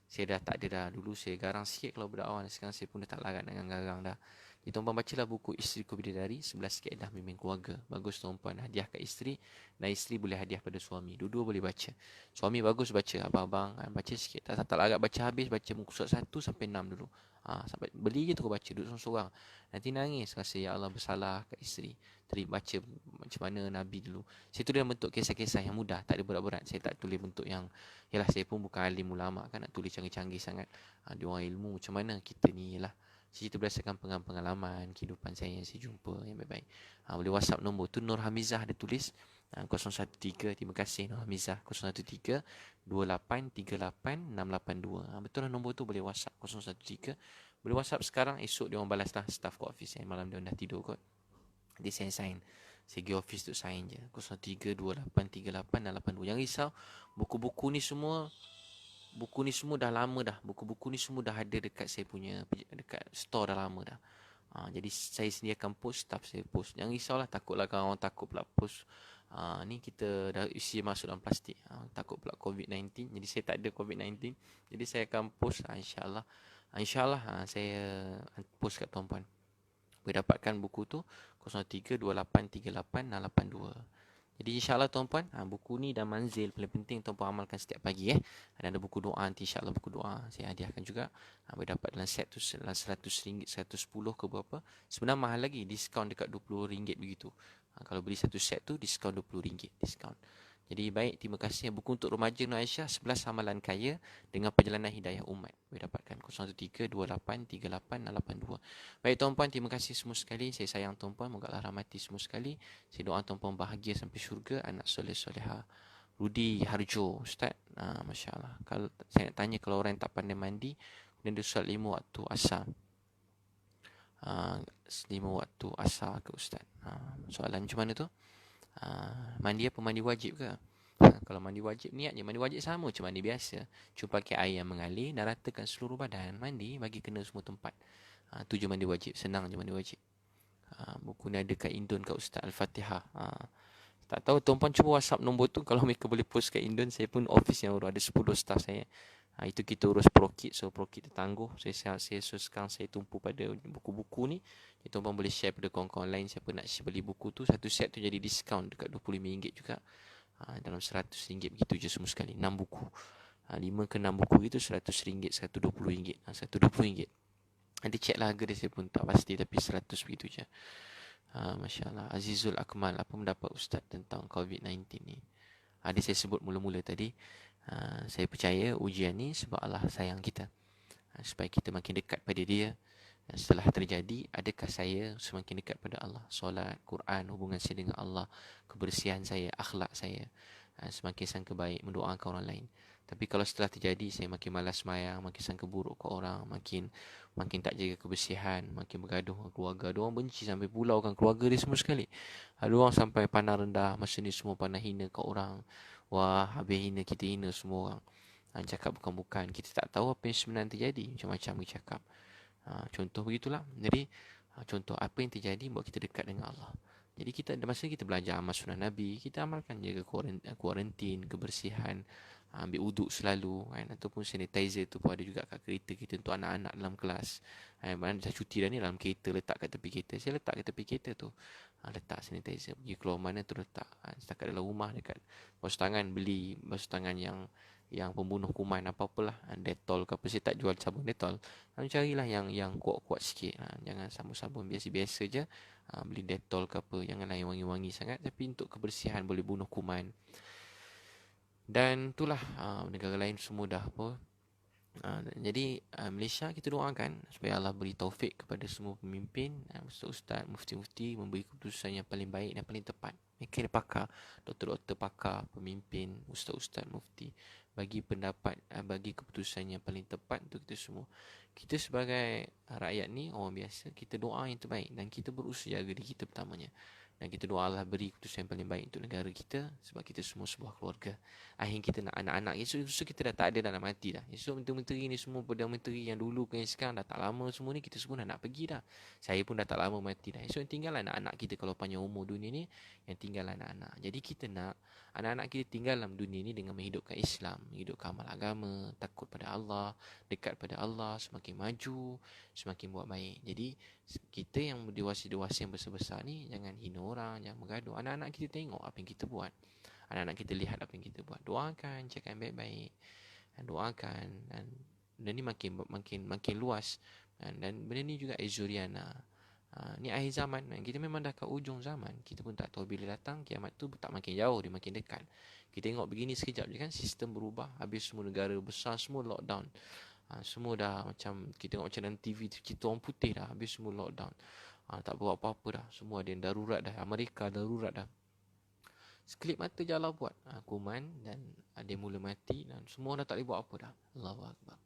Saya dah tak ada dah. Dulu saya garang sikit kalau berdakwah. Sekarang saya pun dah tak larat dengan garang dah. Jadi tuan-puan bacalah buku Isteri Ku Bidadari, 11 Kaedah Bimbing Keluarga. Bagus tuan-puan, hadiah kat isteri. Dan isteri boleh hadiah pada suami. Dua-dua boleh baca. Suami bagus baca. Abang-abang baca sikit. Tak larat baca habis. Baca muka surat 1 sampai 6 dulu. Sampai beli je terus baca. Duduk seorang-seorang. Nanti nangis. Rasa ya Allah bersalah kat isteri. Baca macam mana Nabi dulu. Saya tulis dalam bentuk kisah-kisah yang mudah. Tak ada berat-berat. Saya tak tulis bentuk yang, yalah saya pun bukan alim ulama kan, nak tulis canggih-canggih sangat. Dia orang ilmu macam mana, kita ni lah cerita berdasarkan pengalaman kehidupan saya yang saya jumpa yang baik-baik. Boleh WhatsApp nombor tu, Nur Hamizah ada tulis 013. Terima kasih Nur Hamizah. 013 2838 682. Betul lah nombor tu, boleh WhatsApp 013. Boleh WhatsApp sekarang, esok dia orang balas lah, staff kat office malam dia orang dah tidur kot. Dia sign. Saya pergi office tu sign je. 032838 682. Jangan risau, buku-buku ni semua dah lama dah. Buku-buku ni semua dah ada dekat saya punya, dekat store dah lama dah. Jadi saya sediakan post, staff saya post. Jangan risaulah, takutlah kalau orang takut pula post. Ni kita dah isi masuk dalam plastik. Takut pula COVID-19. Jadi saya tak ada COVID-19. Jadi saya akan post insya-Allah. InsyaAllah saya post kat tuan-puan. Boleh dapatkan buku tu 032838 682. Jadi insyaAllah tuan-puan, buku ni dan manzil paling penting tuan-puan amalkan setiap pagi. Dan ada buku doa nanti, insyaAllah buku doa saya hadiahkan juga. Boleh dapat dalam set tu dalam RM100, 110 ke berapa. Sebenarnya mahal lagi, diskaun dekat RM20 begitu. Kalau beli satu set tu, diskaun RM20 diskaun. Jadi baik, terima kasih. Buku untuk remaja Nur Aisyah, 11 Amalan Kaya dengan Perjalanan Hidayah Umat. Boleh dapatkan 032838 682. Baik tuan-puan, terima kasih semua sekali. Saya sayang tuan-puan, moga Allah rahmati semua sekali. Saya doa tuan-puan bahagia sampai syurga. Anak soleh soleha. Rudi Harjo, Ustaz. Masya Allah. Kalau saya nak tanya, kalau orang yang tak pandai mandi, kemudian dia solat 5 waktu asar. 5 waktu asar ke Ustaz? Soalan macam mana tu? Mandi apa? Mandi wajib ke? Kalau mandi wajib, niatnya mandi wajib sama macam mandi biasa. Cuma pakai air yang mengalir dan ratakan seluruh badan. Mandi bagi kena semua tempat. Tu je mandi wajib. Senang je mandi wajib. Buku ni ada kat Indon kat Ustaz Al-Fatihah. Tak tahu tuan-puan cuba WhatsApp nombor tu. Kalau mereka boleh post kat Indon, saya pun office yang urus, ada 10 staff saya. Itu kita urus ProKit. So ProKit tertangguh. Saya sekarang saya tumpu pada buku-buku ni. Jadi tuan-puan boleh share pada kawan-kawan lain. Siapa nak beli buku tu, satu set tu jadi diskaun dekat RM25 juga. Dalam RM100 begitu je semua sekali. 6 buku. 5 ke 6 buku itu RM100, RM120. RM120. Nanti check lah harga dia, saya pun tak pasti, tapi 100 begitu je. Masya Allah. Azizul Akmal, apa pendapat Ustaz tentang COVID-19 ni? Dia saya sebut mula-mula tadi. Saya percaya ujian ni sebab Allah sayang kita, supaya kita makin dekat pada dia. Setelah terjadi, adakah saya semakin dekat pada Allah? Solat, Quran, hubungan saya dengan Allah, kebersihan saya, akhlak saya, semakin sangka baik, mendoakan orang lain. Tapi kalau setelah terjadi, saya makin malas semayang, makin sangka buruk ke orang, makin tak jaga kebersihan, makin bergaduh dengan keluarga. Ada orang benci sampai pulaukan keluarga dia semua sekali. Ada orang sampai pandang rendah, masa ni semua pandang hina ke orang. Wah, habis hina, kita hina semua orang. Cakap bukan-bukan. Kita tak tahu apa yang sebenarnya terjadi. Macam-macam dia cakap. Contoh begitulah. Jadi contoh apa yang terjadi buat kita dekat dengan Allah. Jadi kita, masa kita belajar amal sunnah Nabi, kita amalkan, jaga kuarantin, kebersihan, ambil uduk selalu kan? Ataupun sanitizer tu pun ada juga kat kereta kita untuk anak-anak dalam kelas. Mana dah cuti dah ni, dalam kereta letak kat tepi kereta. Saya letak kat tepi kereta tu, letak sanitizer. Pergi keluar mana tu letak. Setakat dalam rumah, dekat basuh tangan, beli basuh tangan yang pembunuh kuman apa-apalah, Dettol ke apa. Saya tak jual sabun Dettol. Carilah yang kuat-kuat sikit. Jangan sabun-sabun biasa-biasa je. Beli Dettol ke apa. Janganlah yang wangi-wangi sangat, tapi untuk kebersihan, boleh bunuh kuman. Dan itulah, negara lain semua dah apa. Jadi Malaysia kita doakan supaya Allah beri taufik kepada semua pemimpin, ustaz-ustaz, mufti-mufti, memberi keputusan yang paling baik dan paling tepat. Mereka ni pakar, doktor-doktor pakar, pemimpin, ustaz-ustaz, mufti, bagi pendapat, bagi keputusan yang paling tepat untuk kita semua. Kita sebagai rakyat ni, orang biasa, kita doa yang terbaik dan kita berusaha jaga diri kita pertamanya. Dan kita doa Allah beri keputusan yang paling baik untuk negara kita, sebab kita semua sebuah keluarga. Akhirnya kita nak anak-anak, esok kita dah tak ada, dah nak mati dah. Esok menteri-menteri ni semua, Perdana Menteri yang dulu ke yang sekarang dah tak lama semua ni, kita semua dah nak pergi dah. Saya pun dah tak lama mati dah. Esok yang tinggal anak-anak kita kalau panjang umur dunia ni, yang tinggal anak-anak. Jadi kita nak anak-anak kita tinggal dalam dunia ni dengan menghidupkan Islam, menghidupkan amal agama, takut pada Allah, dekat pada Allah, semakin maju, semakin buat baik. Jadi kita yang dewasa-dewasa yang besar-besar ni jangan hina orang, jangan bergaduh. Anak-anak kita tengok apa yang kita buat. Anak-anak kita lihat apa yang kita buat. Doakan, cakap yang baik-baik. Dan doakan, dan ni makin luas. Dan benda ni juga Azuriana. Ni akhir zaman. Kita memang dah kat ujung zaman. Kita pun tak tahu bila datang. Kiamat tu tak makin jauh, dia makin dekat. Kita tengok begini sekejap je kan, sistem berubah. Habis semua negara besar semua lockdown. Semua dah macam, kita tengok macam dalam TV, kita orang putih dah. Habis semua lockdown. Tak buat apa-apa dah. Semua ada yang darurat dah. Amerika darurat dah. Sekelip mata je Allah buat kuman, dan ada yang mula mati, dan semua dah tak boleh buat apa dah. Allahu Akbar.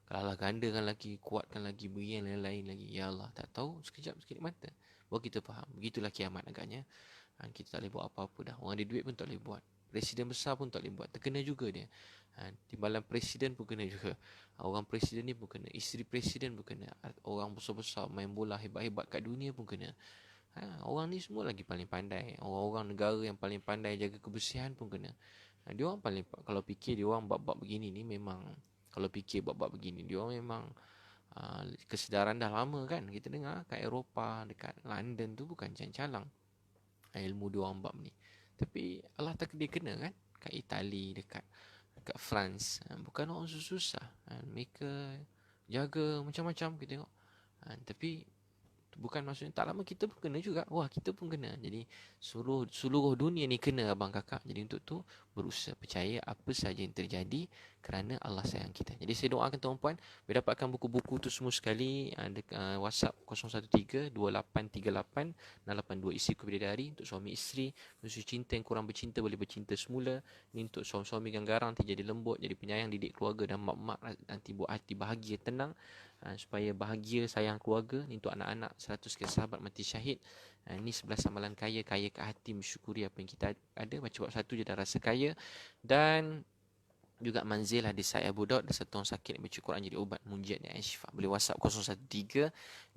Kalau Allah gandakan lagi, kuatkan lagi, beri yang lain-lain lagi. Ya Allah, tak tahu, sekelip mata. Baru kita faham. Begitulah kiamat agaknya. Kita tak boleh buat apa-apa dah. Orang ada duit pun tak boleh buat. Presiden besar pun tak boleh buat. Terkena juga dia. Timbalan presiden pun kena juga. Orang presiden ni pun kena. Isteri presiden pun kena. Orang besar-besar main bola hebat-hebat kat dunia pun kena. Orang ni semua lagi paling pandai. Orang-orang negara yang paling pandai jaga kebersihan pun kena. Dia orang paling, kalau fikir dia orang bab-bab begini ni memang, kalau fikir bab-bab begini, dia orang memang kesedaran dah lama kan. Kita dengar kat Eropah, dekat London tu bukan calang-calang ilmu dia orang bab ni. Tapi Allah tak dia kena kan. Kat Itali, dekat France, bukan orang susah. Mereka jaga macam-macam kita tengok. Tapi bukan maksudnya tak lama kita pun kena juga. Wah, kita pun kena. Jadi seluruh dunia ni kena abang kakak. Jadi untuk tu berusaha percaya apa saja yang terjadi kerana Allah sayang kita. Jadi saya doakan tuan-puan, bila dapatkan buku-buku tu semua sekali, WhatsApp 013-2838-682, isi kopi bidadari untuk suami isteri, musuh cinta yang kurang bercinta boleh bercinta semula. Ini untuk suami-suami yang garang nanti jadi lembut, jadi penyayang, didik keluarga, dan mak-mak nanti buat hati bahagia, tenang, supaya bahagia, sayang keluarga. Ni untuk anak-anak, 100 kisah sahabat mati syahid. Ni 11 amalan kaya ke hati, mensyukuri apa yang kita ada. Baca bab 1 je dah rasa kaya. Dan juga Manzilah di Said Abu Daud, dan satu orang sakit baca Quran jadi ubat, munjiat dan syifa. Boleh WhatsApp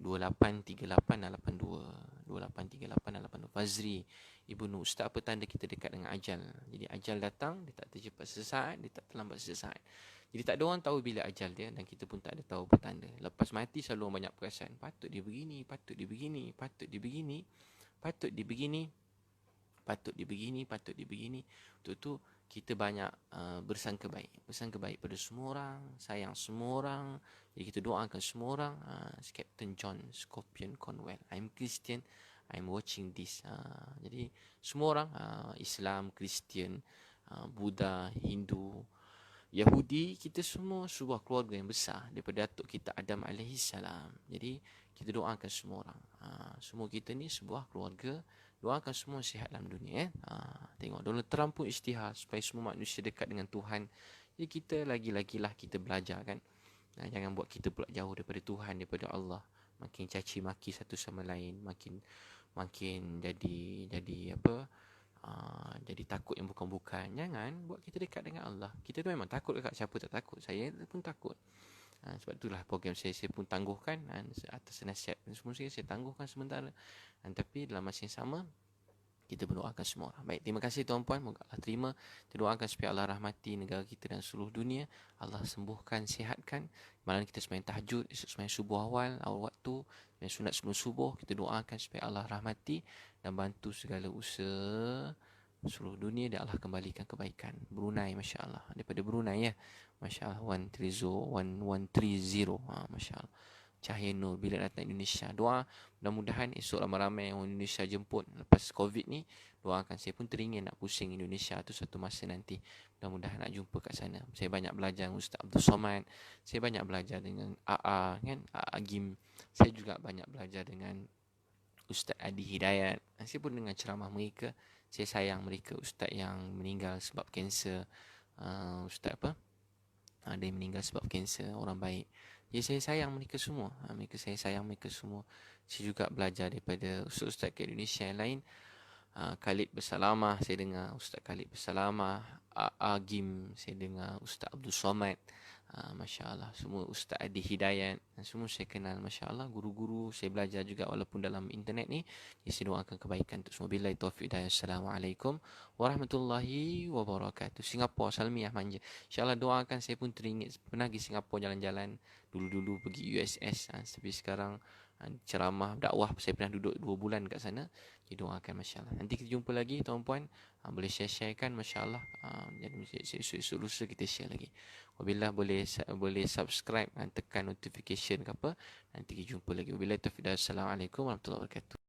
013-2838-682 2838-682. Fazri Ibnu, Ustaz, apa tanda kita dekat dengan ajal? Jadi ajal datang, dia tak tercepat sesaat, dia tak terlambat sesaat. Jadi tak ada orang tahu bila ajal dia, dan kita pun tak ada tahu petanda. Lepas mati selalu orang banyak perasaan, patut dia begini, patut dia begini, patut dia begini, patut dia begini, patut dia begini, patut dia begini. Untuk tu kita banyak bersangka baik pada semua orang, sayang semua orang. Jadi kita doakan semua orang. Captain John Scorpion Conwell, I'm Christian, I'm watching this. Jadi semua orang, Islam, Kristian, Buddha, Hindu, Yahudi, kita semua sebuah keluarga yang besar daripada datuk kita Adam alaihissalam. Jadi kita doakan semua orang. Semua kita ni sebuah keluarga. Doakan semua sihat dalam dunia. Tengok Donald Trump pun isytihar supaya semua manusia dekat dengan Tuhan. Jadi kita lagi-lagilah kita belajar kan. Jangan buat kita pula jauh daripada Tuhan, daripada Allah. Makin caci maki satu sama lain, makin jadi apa? Jadi takut yang bukan-bukan. Jangan buat kita dekat dengan Allah. Kita tu memang takut dekat, siapa tak takut? Saya pun takut. Sebab itulah program saya pun tangguhkan atas nasihat semua saya tangguhkan sementara. Tapi dalam masa yang sama kita berdoakan semua orang. Baik, terima kasih tuan-puan. Moga Allah terima. Kita doakan supaya Allah rahmati negara kita dan seluruh dunia. Allah sembuhkan, sihatkan. Malam kita sembahyang tahajud, esok sembahyang subuh awal waktu, sembahyang sunat sebelum subuh. Kita doakan supaya Allah rahmati dan bantu segala usaha seluruh dunia, dan Allah kembalikan kebaikan. Brunei, Masya Allah. Daripada Brunei ya. Masya Allah, 130. Masya Allah. Cahaya Nur bila datang Indonesia. Doa mudah-mudahan esok ramai-ramai orang Indonesia jemput lepas COVID ni. Doakan, saya pun teringin nak pusing Indonesia tu satu masa nanti. Mudah-mudahan nak jumpa kat sana. Saya banyak belajar dengan Ustaz Abdul Somad. Saya banyak belajar dengan AA kan, AA Agim. Saya juga banyak belajar dengan Ustaz Adi Hidayat. Saya pun dengar ceramah mereka. Saya sayang mereka. Ustaz yang meninggal sebab kanser, Ustaz apa? Ada yang meninggal sebab kanser, orang baik. Jadi saya sayang mereka semua. Saya sayang mereka semua. Saya juga belajar daripada ustaz-ustaz ke Indonesia yang lain. Khalid Bersalamah saya dengar Ustaz Khalid Bersalamah, Agim saya dengar Ustaz Abdul Somad. Masya Allah, semua Ustaz Adi Hidayat, semua saya kenal, Masya Allah, guru-guru saya belajar juga walaupun dalam internet ni. Jadi saya doakan kebaikan untuk semua. Billahi taufiq hidayah. Assalamualaikum warahmatullahi wabarakatuh. Singapura, Salmiah Manja. InsyaAllah doakan, saya pun teringin pernah pergi Singapura jalan-jalan. Dulu-dulu pergi USS, tapi sekarang ceramah dakwah saya pernah duduk 2 bulan kat sana. Jadi doakan, Masya Allah. Nanti kita jumpa lagi tuan-puan. Boleh share-sharekan, Masya Allah. Jadi esok-esok lusa kita share lagi. Wabillah, boleh subscribe dan tekan notification ke apa. Nanti kita jumpa lagi. Wabillah taufiq. Assalamualaikum warahmatullahi wabarakatuh.